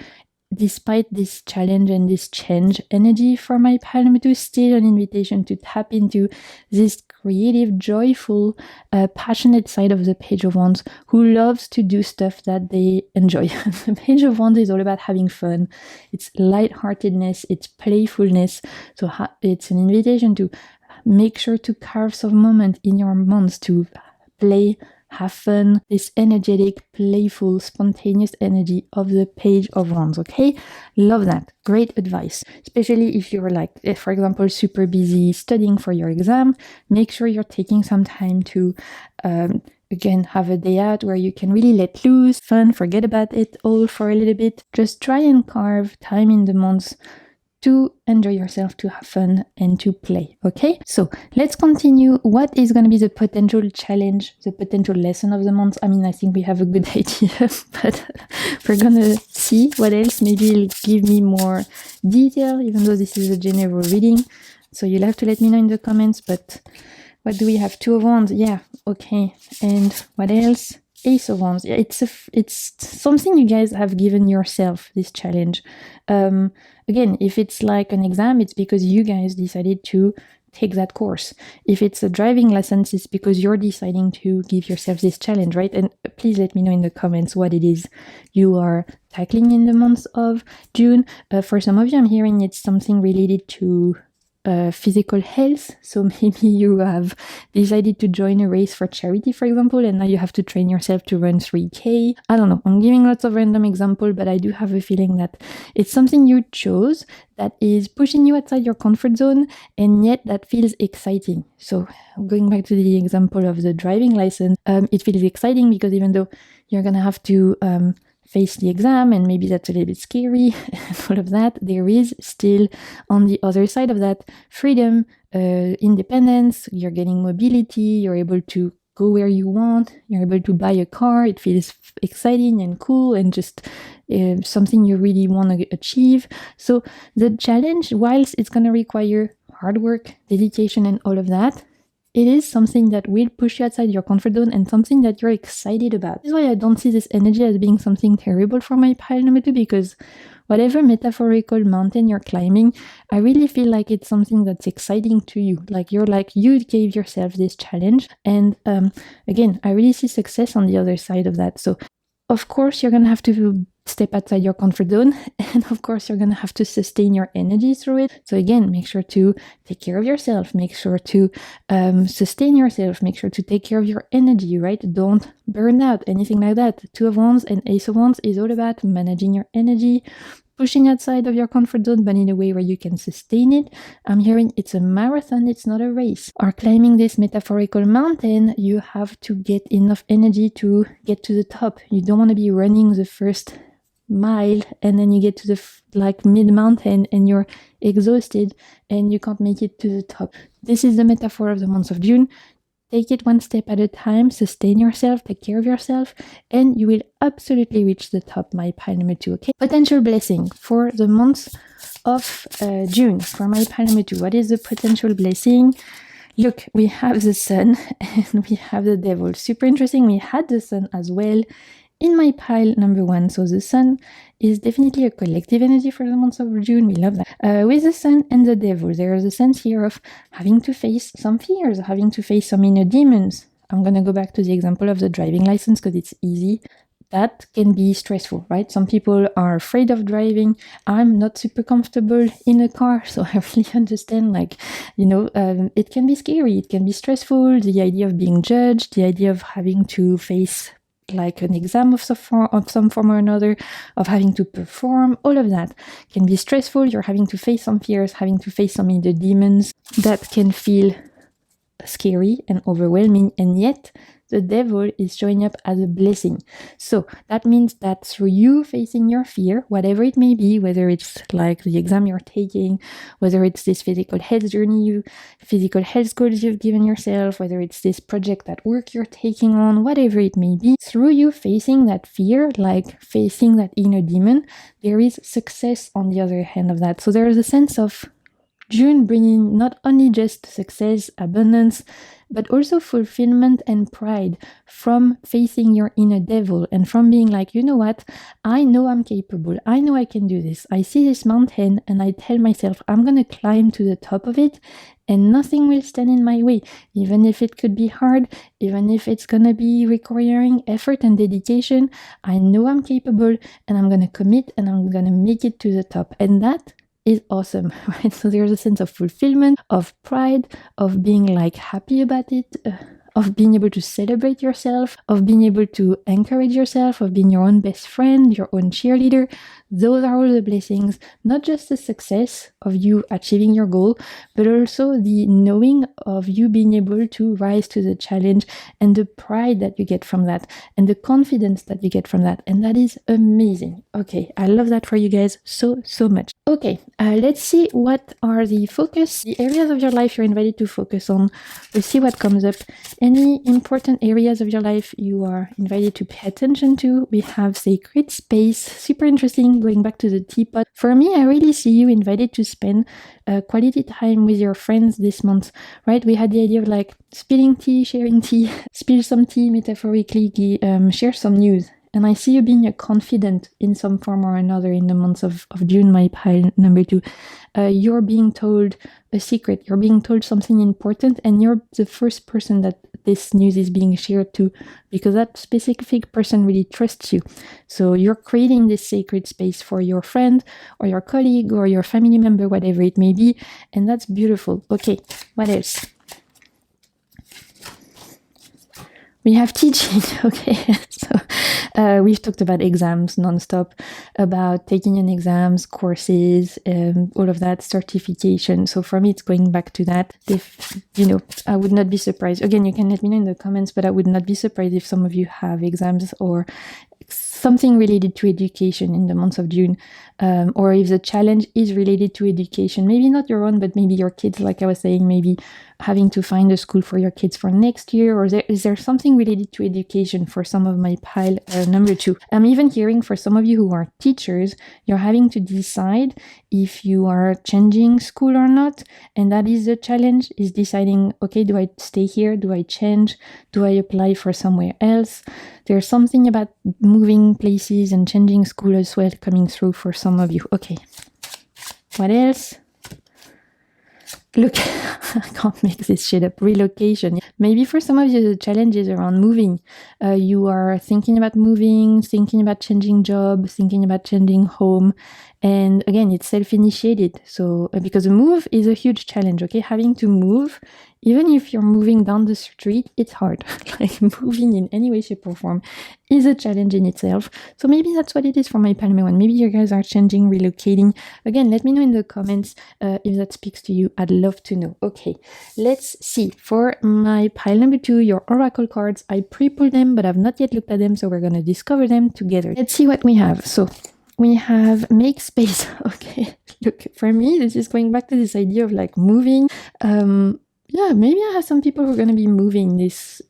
despite this challenge and this change energy for my pile number 2, still an invitation to tap into this creative, joyful, passionate side of the Page of Wands who loves to do stuff that they enjoy. The Page of Wands is all about having fun. It's lightheartedness, it's playfulness. So it's an invitation to make sure to carve some moment in your months to play, have fun, this energetic, playful, spontaneous energy of the Page of Wands, okay? Love that. Great advice. Especially if you're like, for example, super busy studying for your exam, make sure you're taking some time to, again, have a day out where you can really let loose, fun, forget about it all for a little bit. Just try and carve time in the months to enjoy yourself, to have fun, and to play, okay? So let's continue. What is going to be the potential challenge, the potential lesson of the month? I mean, I think we have a good idea, but we're going to see what else. Maybe it'll give me more detail, even though this is a general reading. So you'll have to let me know in the comments, but what do we have? 2 of Wands, yeah, okay. And what else? Ace of Wands. Yeah, it's something you guys have given yourself, this challenge. Again, if it's like an exam, it's because you guys decided to take that course. If it's a driving license, it's because you're deciding to give yourself this challenge, right? And please let me know in the comments what it is you are tackling in the month of June. For some of you, I'm hearing it's something related to physical health. So maybe you have decided to join a race for charity, for example, and now you have to train yourself to run 3K. I don't know. I'm giving lots of random examples, but I do have a feeling that it's something you chose that is pushing you outside your comfort zone, and yet that feels exciting. So going back to the example of the driving license, it feels exciting because even though you're going to have to face the exam, and maybe that's a little bit scary and all of that, there is still on the other side of that freedom, independence, you're getting mobility, you're able to go where you want, you're able to buy a car, it feels exciting and cool and just something you really want to achieve. So the challenge, whilst it's going to require hard work, dedication and all of that, it is something that will push you outside your comfort zone and something that you're excited about. This is why I don't see this energy as being something terrible for my pile number 2, because whatever metaphorical mountain you're climbing, I really feel like it's something that's exciting to you. You gave yourself this challenge. And again, I really see success on the other side of that. So of course, you're going to have to step outside your comfort zone, and of course you're going to have to sustain your energy through it. So again, make sure to take care of yourself, make sure to sustain yourself, make sure to take care of your energy, right? Don't burn out, anything like that. 2 of Wands and Ace of Wands is all about managing your energy, pushing outside of your comfort zone, but in a way where you can sustain it. I'm hearing it's a marathon, it's not a race. Or climbing this metaphorical mountain, you have to get enough energy to get to the top. You don't want to be running the first mile and then you get to the mid-mountain and you're exhausted and you can't make it to the top. This is the metaphor of the month of June. Take it one step at a time, sustain yourself, take care of yourself, and you will absolutely reach the top, my pile number 2, okay? Potential blessing for the month of June, for my pile number 2. What is the potential blessing? Look, we have the Sun and we have the Devil. Super interesting. We had the Sun as well in my pile number 1, so the sun is definitely a collective energy for the month of June. We love that. With the sun and the devil, there is a sense here of having to face some fears, having to face some inner demons. I'm going to go back to the example of the driving license because it's easy. That can be stressful, right? Some people are afraid of driving. I'm not super comfortable in a car, so I really understand, like, it can be scary, it can be stressful, the idea of being judged, the idea of having to face like an exam of some form or another, of having to perform, all of that can be stressful. You're having to face some fears, having to face some inner demons that can feel scary and overwhelming, and yet the devil is showing up as a blessing. So that means that through you facing your fear, whatever it may be, whether it's like the exam you're taking, whether it's this physical health journey, physical health goals you've given yourself, whether it's this project at work you're taking on, whatever it may be, through you facing that fear, like facing that inner demon, there is success on the other hand of that. So there is a sense of June bringing not only just success, abundance, but also fulfillment and pride from facing your inner devil and from being like, you know what, I know I'm capable, I know I can do this. I see this mountain and I tell myself I'm going to climb to the top of it and nothing will stand in my way, even if it could be hard, even if it's going to be requiring effort and dedication. I know I'm capable and I'm going to commit and I'm going to make it to the top. And that is awesome, right? So there's a sense of fulfillment, of pride, of being like happy about it, of being able to celebrate yourself, of being able to encourage yourself, of being your own best friend, your own cheerleader. Those are all the blessings, not just the success of you achieving your goal, but also the knowing of you being able to rise to the challenge and the pride that you get from that and the confidence that you get from that. And that is amazing. Okay, I love that for you guys so much. Okay, let's see what are the areas of your life you're invited to focus on. We'll see what comes up. Any important areas of your life you are invited to pay attention to. We have sacred space, super interesting, going back to the teapot. For me, I really see you invited to spend quality time with your friends this month, right? We had the idea of like spilling tea, sharing tea, spill some tea metaphorically, share some news. And I see you being confident in some form or another in the month of June, my pile number 2. You're being told a secret, you're being told something important, and you're the first person that this news is being shared to, because that specific person really trusts you. So you're creating this sacred space for your friend or your colleague or your family member, whatever it may be, and that's beautiful. Okay, what else? We have teaching, okay, so we've talked about exams nonstop, about taking in exams, courses, all of that, certification. So for me, it's going back to that. If, I would not be surprised. Again, you can let me know in the comments, but I would not be surprised if some of you have exams or something related to education in the month of June, or if the challenge is related to education, maybe not your own, but maybe your kids, like I was saying, maybe having to find a school for your kids for next year, or is there something related to education for some of my pile number 2. I'm even hearing for some of you who are teachers, you're having to decide if you are changing school or not, and that is the challenge, is deciding, okay, do I stay here, do I change, do I apply for somewhere else? There's something about moving places and changing school as well coming through for some of you. Okay, what else? Look, I can't make this shit up. Relocation. Maybe for some of you, the challenge is around moving. You are thinking about moving, thinking about changing job, thinking about changing home. And again, it's self-initiated. So, because a move is a huge challenge, okay? Having to move, even if you're moving down the street, it's hard. Like moving in any way, shape, or form is a challenge in itself. So maybe that's what it is for my Palme one. Maybe you guys are changing, relocating. Again, let me know in the comments if that speaks to you. I'd love to know. Okay, let's see. For my pile number 2, your oracle cards, I pre-pulled them, but I've not yet looked at them, so we're going to discover them together. Let's see what we have. So we have make space. Okay, look, for me, this is going back to this idea of like moving. Yeah, maybe I have some people who are going to be moving this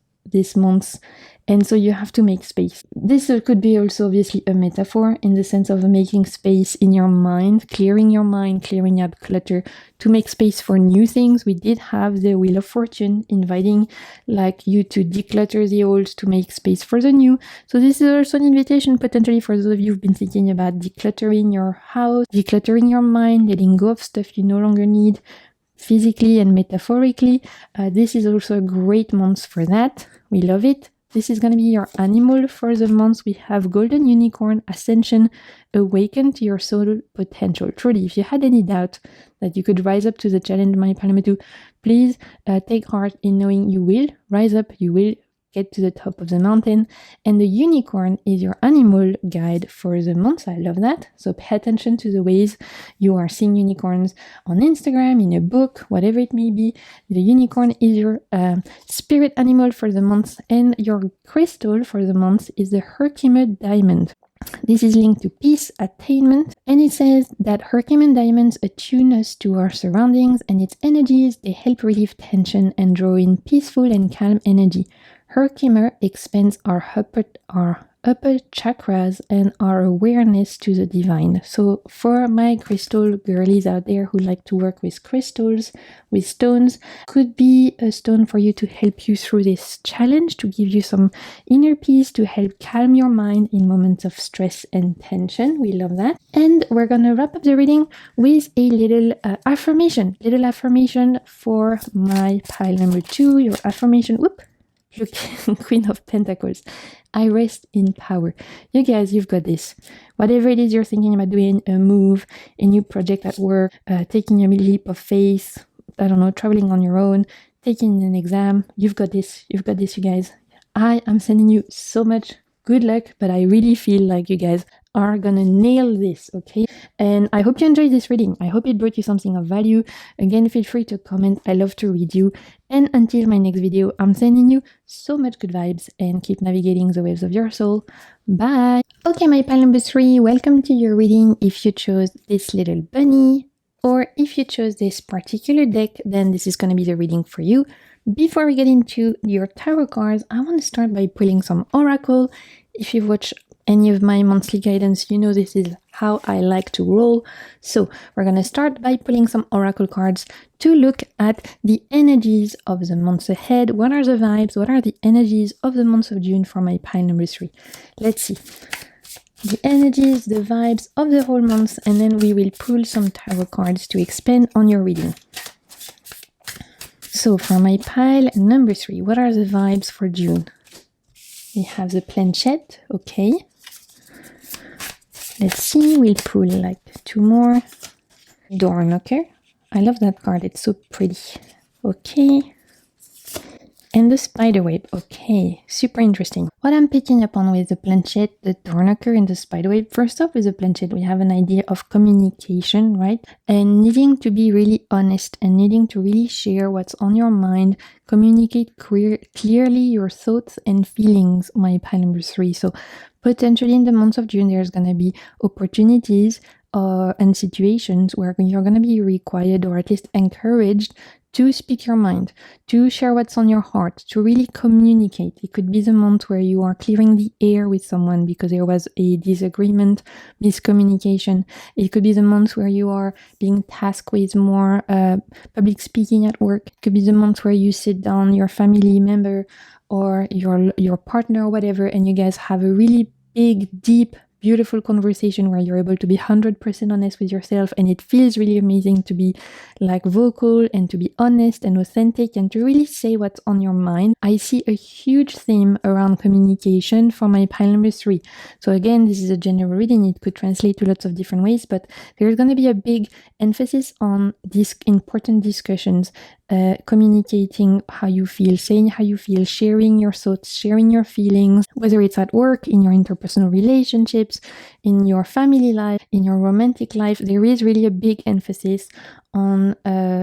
month, And so you have to make space. This could be also obviously a metaphor in the sense of making space in your mind, clearing up clutter to make space for new things. We did have the Wheel of Fortune inviting like you to declutter the old to make space for the new. So this is also an invitation potentially for those of you who've been thinking about decluttering your house, decluttering your mind, letting go of stuff you no longer need, physically and metaphorically. This is also a great month for that. We love it. This is going to be your animal for the month. We have Golden Unicorn, Ascension, Awaken to your soul potential. Truly, if you had any doubt that you could rise up to the challenge, my Palomatu, please take heart in knowing you will rise up, you will get to the top of the mountain. And the unicorn is your animal guide for the month. I love that. So pay attention to the ways you are seeing unicorns on Instagram, in a book, whatever it may be. The unicorn is your spirit animal for the month, and your crystal for the month is the Herkimer diamond. This is linked to peace, attainment, and it says that Herkimer diamonds attune us to our surroundings and its energies. They help relieve tension and draw in peaceful and calm energy. Herkimer expands our upper chakras and our awareness to the divine. So for my crystal girlies out there who like to work with crystals, with stones, could be a stone for you to help you through this challenge, to give you some inner peace, to help calm your mind in moments of stress and tension. We love that. And we're gonna wrap up the reading with a little affirmation for my pile number 2. Your affirmation, look, Queen of Pentacles. I rest in power. You guys, you've got this. Whatever it is you're thinking about doing, a move, a new project at work, taking a leap of faith, I don't know, traveling on your own, taking an exam, you've got this. You've got this, you guys. I am sending you so much good luck, but I really feel like you guys are gonna nail this, okay? And I hope you enjoyed this reading. I hope it brought you something of value. Again, feel free to comment. I love to read you. And until my next video, I'm sending you so much good vibes and keep navigating the waves of your soul. Bye! Okay, my pile number 3, welcome to your reading. If you chose this little bunny, or if you chose this particular deck, then this is gonna be the reading for you. Before we get into your tarot cards, I want to start by pulling some oracle. If you've watched any of my monthly guidance, you know this is how I like to roll. So we're going to start by pulling some oracle cards to look at the energies of the months ahead. What are the vibes? What are the energies of the month of June for my pile number 3? Let's see. The energies, the vibes of the whole month, and then we will pull some tarot cards to expand on your reading. So for my pile number 3, what are the vibes for June? We have the planchette, okay. Let's see, we'll pull like 2 more. Door knocker. I love that card, it's so pretty. Okay. And the spider web. Okay, super interesting. What I'm picking up on with the planchette, the door knocker, and the spider web. First off, with the planchette, we have an idea of communication, right? And needing to be really honest and needing to really share what's on your mind. Communicate clearly your thoughts and feelings, my pile number 3. So potentially in the month of June, there's going to be opportunities and situations where you're going to be required or at least encouraged to speak your mind, to share what's on your heart, to really communicate. It could be the month where you are clearing the air with someone because there was a disagreement, miscommunication. It could be the month where you are being tasked with more public speaking at work. It could be the month where you sit down your family member or your partner or whatever, and you guys have a really big, deep, beautiful conversation where you're able to be 100% honest with yourself, and it feels really amazing to be like vocal and to be honest and authentic and to really say what's on your mind. I see a huge theme around communication for my pile number 3. So again, this is a general reading. It could translate to lots of different ways, but there's going to be a big emphasis on these important discussions, communicating how you feel, saying how you feel, sharing your thoughts, sharing your feelings, whether it's at work, in your interpersonal relationships, in your family life, in your romantic life. There is really a big emphasis on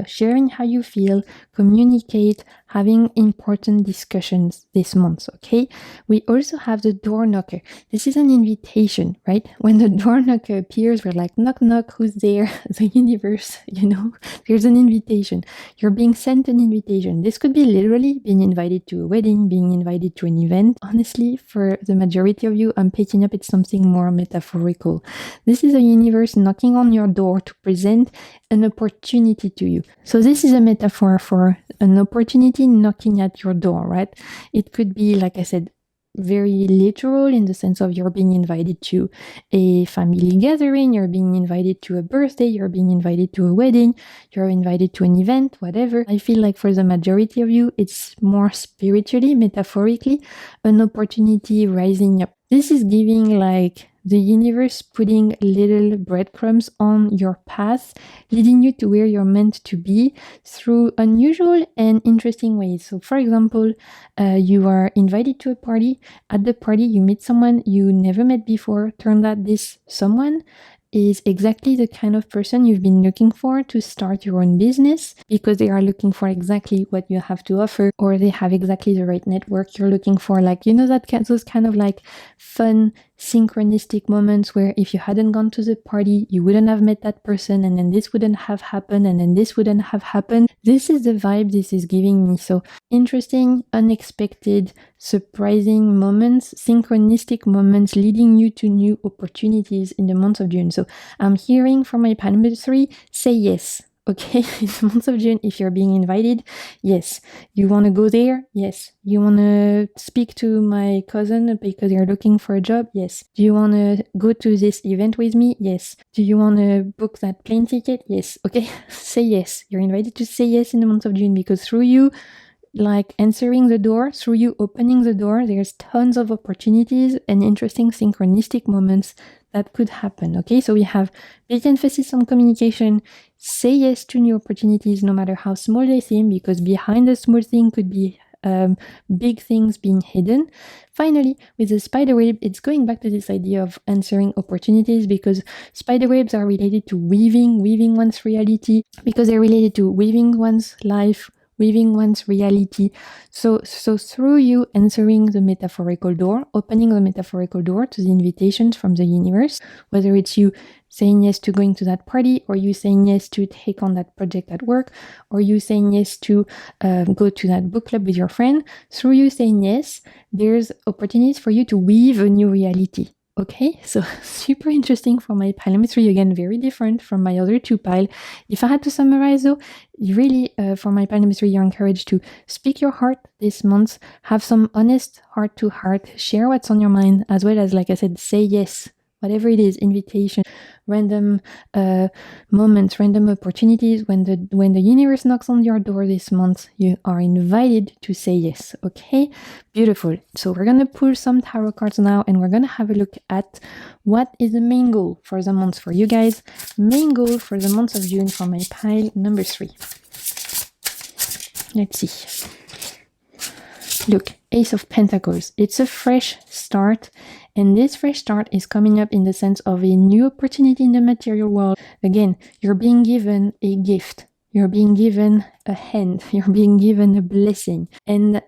sharing how you feel, communicate, having important discussions this month, okay? We also have the door knocker. This is an invitation, right? When the door knocker appears, we're like, knock, knock, who's there? The universe, there's an invitation. You're being sent an invitation. This could be literally being invited to a wedding, being invited to an event. Honestly, for the majority of you, I'm picking up it's something more metaphorical. This is a universe knocking on your door to present an opportunity to you. So this is a metaphor for an opportunity knocking at your door, right? It could be, like I said, very literal in the sense of you're being invited to a family gathering, you're being invited to a birthday, you're being invited to a wedding, you're invited to an event, whatever. I feel like for the majority of you, it's more spiritually, metaphorically, an opportunity rising up. This is giving like the universe putting little breadcrumbs on your path, leading you to where you're meant to be through unusual and interesting ways. So for example, you are invited to a party. At the party, you meet someone you never met before. Turns out this someone is exactly the kind of person you've been looking for to start your own business, because they are looking for exactly what you have to offer, or they have exactly the right network you're looking for. Like, those kind of like fun synchronistic moments where if you hadn't gone to the party, you wouldn't have met that person, and then this wouldn't have happened, and then this wouldn't have happened. This is the vibe this is giving me. So interesting, unexpected, surprising moments, synchronistic moments leading you to new opportunities in the month of June. So I'm hearing from my pile number 3, say yes. Okay, in the month of June, if you're being invited, yes. You want to go there? Yes. You want to speak to my cousin because you're looking for a job? Yes. Do you want to go to this event with me? Yes. Do you want to book that plane ticket? Yes. Okay, say yes. You're invited to say yes in the month of June, because through you, like answering the door, through you opening the door, there's tons of opportunities and interesting synchronistic moments that could happen. Okay, so we have big emphasis on communication. Say yes to new opportunities, no matter how small they seem, because behind a small thing could be big things being hidden. Finally, with the spiderweb, it's going back to this idea of answering opportunities, because spiderwebs are related to weaving one's reality, because they're related to weaving one's life, weaving one's reality. So through you answering the metaphorical door, opening the metaphorical door to the invitations from the universe, whether it's you saying yes to going to that party, or you saying yes to take on that project at work, or you saying yes to go to that book club with your friend, through you saying yes, there's opportunities for you to weave a new reality. Okay, so super interesting for my pile number 3. Again, very different from my other 2 pile. If I had to summarize though, really for my pile number 3, you're encouraged to speak your heart this month, have some honest heart to heart, share what's on your mind, as well as, like I said, say yes. Whatever it is, invitation, random moments, random opportunities. When the universe knocks on your door this month, you are invited to say yes. Okay, beautiful. So we're gonna pull some tarot cards now, and we're gonna have a look at what is the main goal for the month for you guys. Main goal for the month of June for my pile number 3. Let's see. Look, Ace of Pentacles. It's a fresh start. And this fresh start is coming up in the sense of a new opportunity in the material world. Again, you're being given a gift. You're being given a hand. You're being given a blessing. And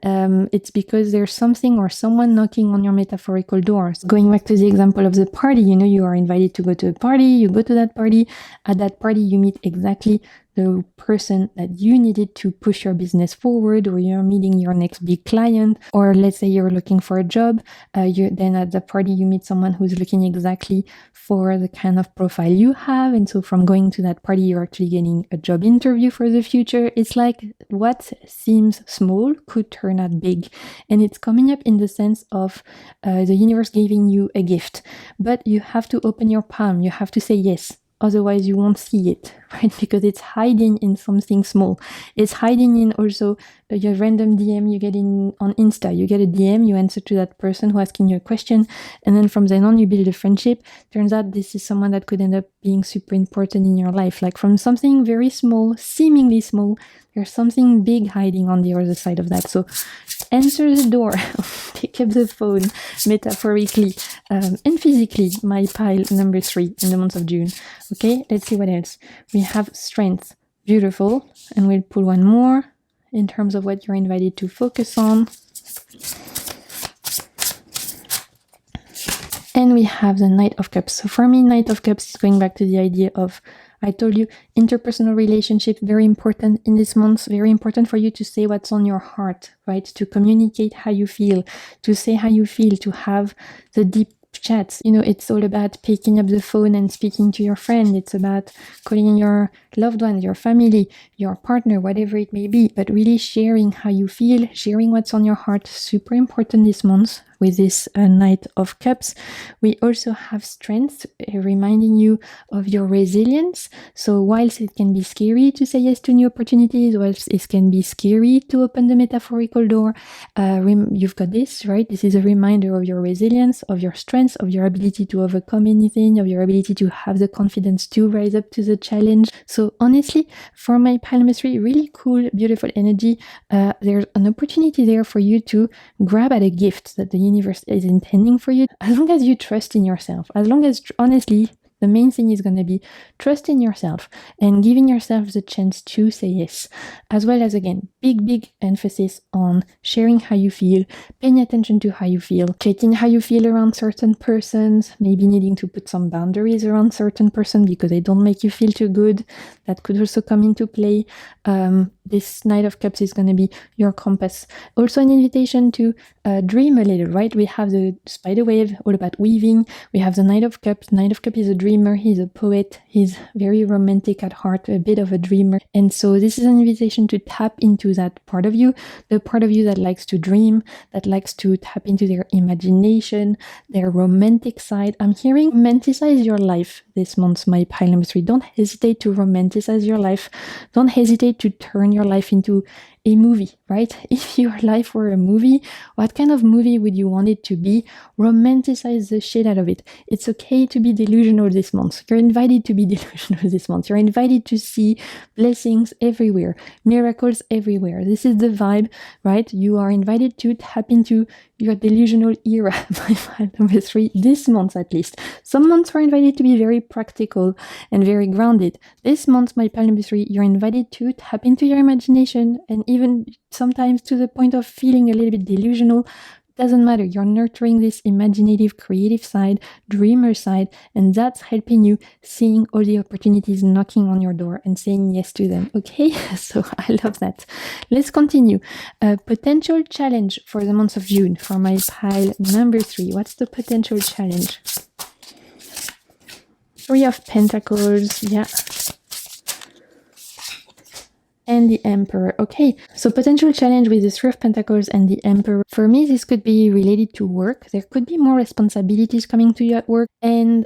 it's because there's something or someone knocking on your metaphorical doors. Going back to the example of the party, you are invited to go to a party. You go to that party. At that party, you meet exactly the person that you needed to push your business forward, or you're meeting your next big client, or let's say you're looking for a job. Then at the party, you meet someone who's looking exactly for the kind of profile you have. And so from going to that party, you're actually getting a job interview for the future. It's like what seems small could turn out big. And it's coming up in the sense of the universe giving you a gift, but you have to open your palm. You have to say yes. Otherwise, you won't see it, right? Because it's hiding in something small. It's hiding in also your random DM you get on Insta. You get a DM, you answer to that person who asking you a question, and then from then on, you build a friendship. Turns out this is someone that could end up being super important in your life. Like from something very small, seemingly small, there's something big hiding on the other side of that. So answer the door, pick up the phone, metaphorically and physically, my pile number 3 in the month of June. Okay, let's see what else. We have strength, Beautiful. And we'll pull one more in terms of what you're invited to focus on. And we have the Knight of Cups. So for me, Knight of Cups is going back to the idea of, I told you, interpersonal relationship, very important in this month, very important for you to say what's on your heart, right? To communicate how you feel, to say how you feel, to have the deep chats. You know, it's all about picking up the phone and speaking to your friend. It's about calling your loved ones, your family, your partner, whatever it may be, but really sharing how you feel, sharing what's on your heart, super important this month with this Knight of Cups. We also have strength, reminding you of your resilience. So whilst it can be scary to say yes to new opportunities, whilst it can be scary to open the metaphorical door, you've got this, right? This is a reminder of your resilience, of your strength, of your ability to overcome anything, of your ability to have the confidence to rise up to the challenge. So honestly, for my pile number 3, really cool, beautiful energy. There's an opportunity there for you to grab at a gift that the universe is intending for you, as long as you trust in yourself, as long as, honestly, the main thing is going to be trust in yourself and giving yourself the chance to say yes, as well as, again, big emphasis on sharing how you feel, paying attention to how you feel, checking how you feel around certain persons, maybe needing to put some boundaries around certain person because they don't make you feel too good. That could also come into play. This Knight of Cups is going to be your compass. Also an invitation to dream a little, right? We have the spider wave, all about weaving. We have the Knight of Cups. Knight of Cups is a dreamer. He's a poet. He's very romantic at heart, a bit of a dreamer. And so this is an invitation to tap into that part of you, the part of you that likes to dream, that likes to tap into their imagination, their romantic side. I'm hearing romanticize your life this month, my pile number 3. Don't hesitate to romanticize your life. Don't hesitate to turn your life into a movie, right? If your life were a movie, what kind of movie would you want it to be? Romanticize the shit out of it. It's okay to be delusional this month. You're invited to be delusional this month. You're invited to see blessings everywhere, miracles everywhere. This is the vibe, right? You are invited to tap into your delusional era, my pile number 3, this month at least. Some months are invited to be very practical and very grounded. This month, my pile number 3, you're invited to tap into your imagination, and even sometimes to the point of feeling a little bit delusional. Doesn't matter. You're nurturing this imaginative, creative side, dreamer side, and that's helping you seeing all the opportunities knocking on your door and saying yes to them. Okay, so I love that. Let's continue. Potential challenge for the month of June for my pile number 3. What's the potential challenge? 3 of Pentacles. Yeah. And the Emperor. Okay, so potential challenge with the 3 of Pentacles and the Emperor. For me, this could be related to work. There could be more responsibilities coming to you at work, and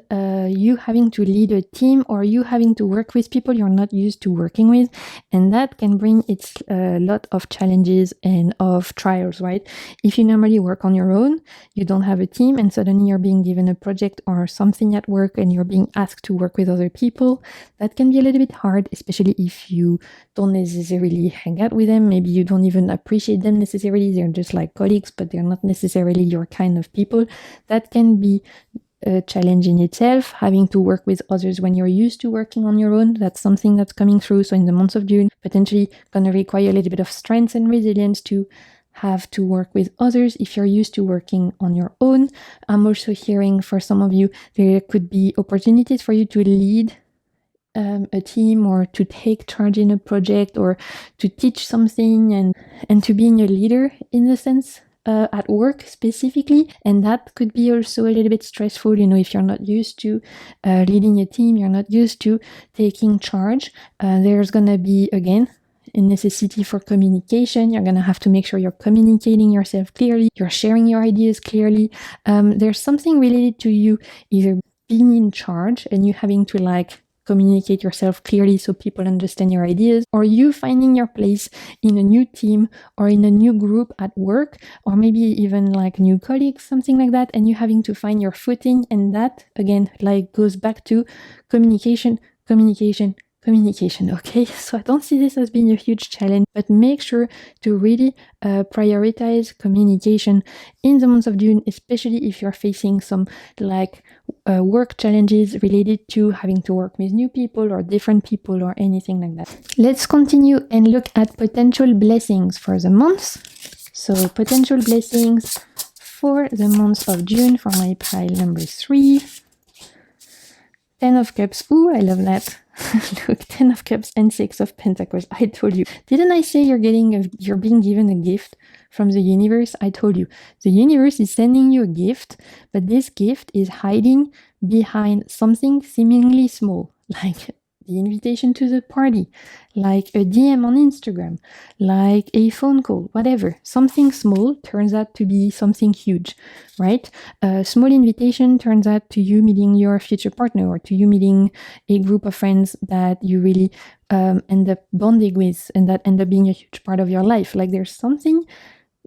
you having to lead a team, or you having to work with people you're not used to working with, and that can bring its lot of challenges and of trials, right? If you normally work on your own, you don't have a team, and suddenly you're being given a project or something at work and you're being asked to work with other people, that can be a little bit hard, especially if you don't necessarily hang out with them. Maybe you don't even appreciate them necessarily. They're just like colleagues, but they're not necessarily your kind of people. That can be a challenge in itself, having to work with others when you're used to working on your own. That's something that's coming through. So in the month of June, potentially going to require a little bit of strength and resilience to have to work with others if you're used to working on your own. I'm also hearing for some of you, there could be opportunities for you to lead a team, or to take charge in a project, or to teach something, and to being a leader in the sense at work specifically. And that could be also a little bit stressful, if you're not used to leading a team, you're not used to taking charge. There's gonna be, again, a necessity for communication. You're gonna have to make sure you're communicating yourself clearly, you're sharing your ideas clearly. There's something related to you either being in charge and you having to communicate yourself clearly so people understand your ideas, or you finding your place in a new team or in a new group at work, or maybe even new colleagues, something like that, and you having to find your footing. And that, again, goes back to communication, communication. Okay, so I don't see this as being a huge challenge, but make sure to really prioritize communication in the month of June, especially if you're facing some like work challenges related to having to work with new people or different people or anything like that. Let's continue and look at potential blessings for the month. So potential blessings for the month of June for my pile number 3. 10 of Cups. Ooh, I love that. Look, 10 of Cups and 6 of Pentacles. I told you. Didn't I say you're being given a gift from the universe? I told you. The universe is sending you a gift, but this gift is hiding behind something seemingly small, like the invitation to the party, like a DM on Instagram, like a phone call, whatever. Something small turns out to be something huge, right? A small invitation turns out to you meeting your future partner or to you meeting a group of friends that you really end up bonding with and that end up being a huge part of your life. Like there's something,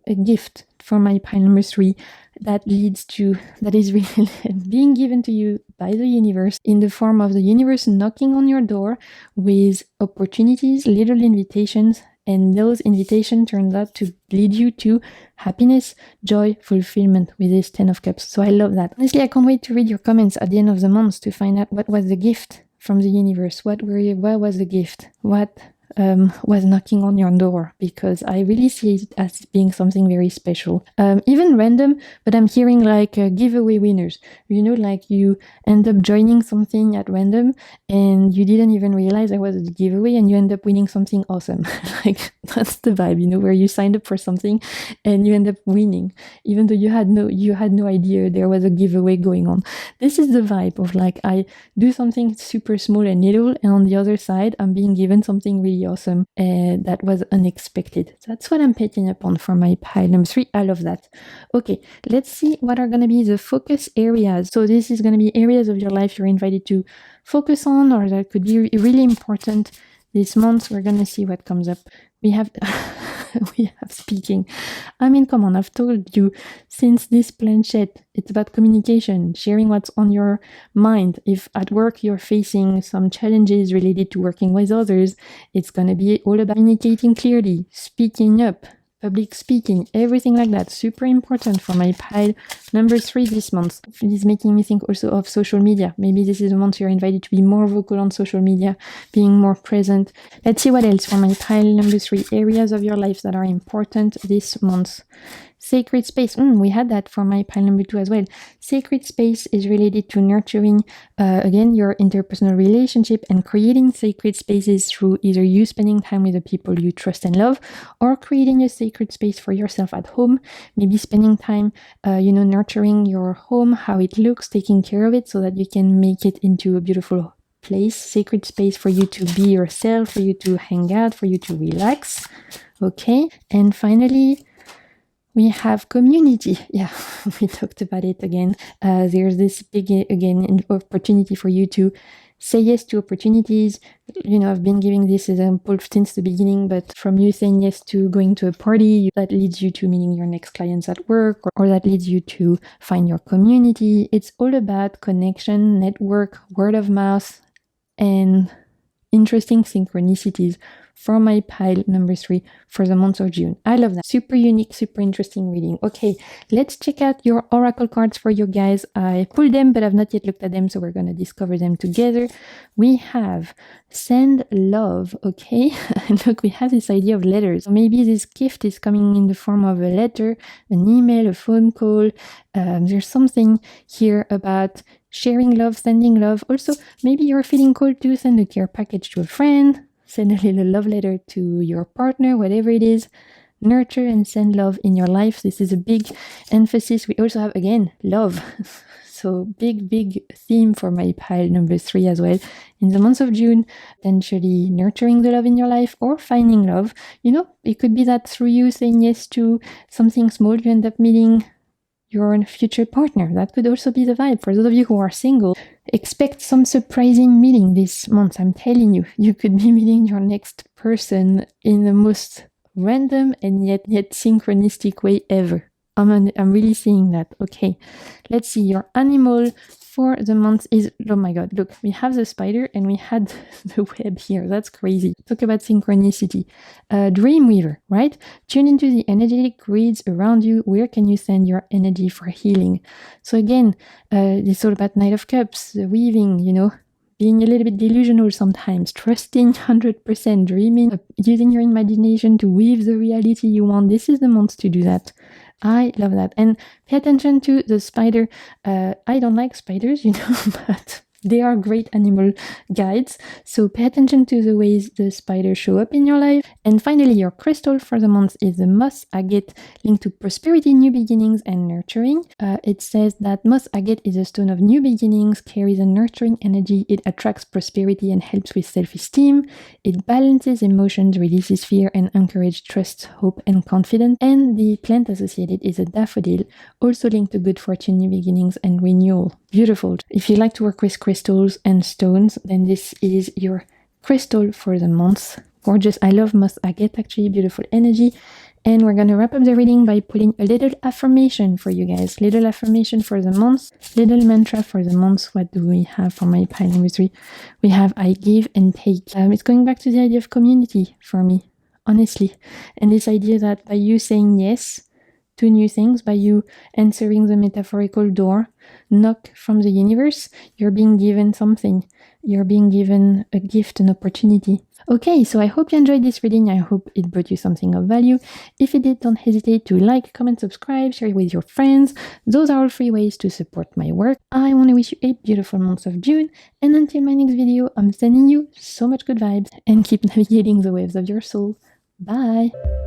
a gift for my pile number 3 that is really being given to you by the universe in the form of the universe knocking on your door with opportunities, little invitations, and those invitations turned out to lead you to happiness, joy, fulfillment with this 10 of Cups. So I love that. Honestly, I can't wait to read your comments at the end of the month to find out what was the gift from the universe. What was the gift? What was knocking on your door, because I really see it as being something very special. Even random, but I'm hearing like giveaway winners. You know, like you end up joining something at random and you didn't even realize there was a giveaway and you end up winning something awesome. Like that's the vibe, you know, where you signed up for something and you end up winning, even though you had no idea there was a giveaway going on. This is the vibe of like I do something super small and little, and on the other side I'm being given something really awesome that was unexpected. That's what I'm picking up on for my pile number 3. I love that. Okay, let's see what are going to be the focus areas. So this is going to be areas of your life you're invited to focus on, or that could be really important this month. We're going to see what comes up. We have speaking. I mean, come on, I've told you since this planchette, it's about communication, sharing what's on your mind. If at work you're facing some challenges related to working with others, it's going to be all about communicating clearly, speaking up, public speaking, everything like that. Super important for my pile number 3 this month. It is making me think also of social media. Maybe this is a month you're invited to be more vocal on social media, being more present. Let's see what else for my pile number 3. Areas of your life that are important this month. Sacred space. We had that for my pile number 2 as well. Sacred space is related to nurturing, again, your interpersonal relationship and creating sacred spaces through either you spending time with the people you trust and love, or creating a sacred space for yourself at home. Maybe spending time, nurturing your home, how it looks, taking care of it so that you can make it into a beautiful place, sacred space for you to be yourself, for you to hang out, for you to relax. Okay, and finally, we have community. Yeah, we talked about it again. There's this big, again, opportunity for you to say yes to opportunities. You know, I've been giving this example since the beginning, but from you saying yes to going to a party, that leads you to meeting your next clients at work, or that leads you to find your community. It's all about connection, network, word of mouth, and interesting synchronicities for my pile number 3 for the month of June. I love that. Super unique, super interesting reading. Okay, let's check out your oracle cards for you guys. I pulled them, but I've not yet looked at them, so we're going to discover them together. We have send love, okay? And look, we have this idea of letters. So maybe this gift is coming in the form of a letter, an email, a phone call. There's something here about sharing love, sending love. Also, maybe you're feeling called to send a care package to a friend, send a little love letter to your partner, whatever it is. Nurture and send love in your life. This is a big emphasis. We also have, again, love. So big theme for my pile number 3 as well. In the month of June, potentially nurturing the love in your life or finding love. You know, it could be that through you saying yes to something small, you end up meeting your future partner. That could also be the vibe. For those of you who are single, expect some surprising meeting this month. I'm telling you, you could be meeting your next person in the most random and yet synchronistic way ever. I'm really seeing that. Okay, let's see your animal for the month is, oh my god, look, we have the spider and we had the web here. That's crazy. Talk about synchronicity. Dreamweaver, right? Tune into the energetic grids around you. Where can you send your energy for healing? So again, it's all about Knight of Cups, the weaving, you know, being a little bit delusional sometimes, trusting 100%, dreaming, using your imagination to weave the reality you want. This is the month to do that. I love that. And pay attention to the spider. I don't like spiders, you know, but they are great animal guides. So pay attention to the ways the spiders show up in your life. And finally, your crystal for the month is the moss agate, linked to prosperity, new beginnings, and nurturing. It says that moss agate is a stone of new beginnings, carries a nurturing energy. It attracts prosperity and helps with self-esteem. It balances emotions, releases fear, and encourages trust, hope, and confidence. And the plant associated is a daffodil, also linked to good fortune, new beginnings, and renewal. Beautiful. If you like to work with crystals and stones, then this is your crystal for the month. Gorgeous. I love moss agate, actually. Beautiful energy. And we're going to wrap up the reading by pulling a little affirmation for you guys. Little affirmation for the month. Little mantra for the month. What do we have for my pile number 3? We have I give and take. It's going back to the idea of community for me, honestly. And this idea that by you saying yes to new things, by you answering the metaphorical door, knock from the universe, you're being given something. You're being given a gift, an opportunity. Okay, so I hope you enjoyed this reading. I hope it brought you something of value. If it did, don't hesitate to like, comment, subscribe, share it with your friends. Those are all free ways to support my work. I want to wish you a beautiful month of June. And until my next video, I'm sending you so much good vibes and keep navigating the waves of your soul. Bye!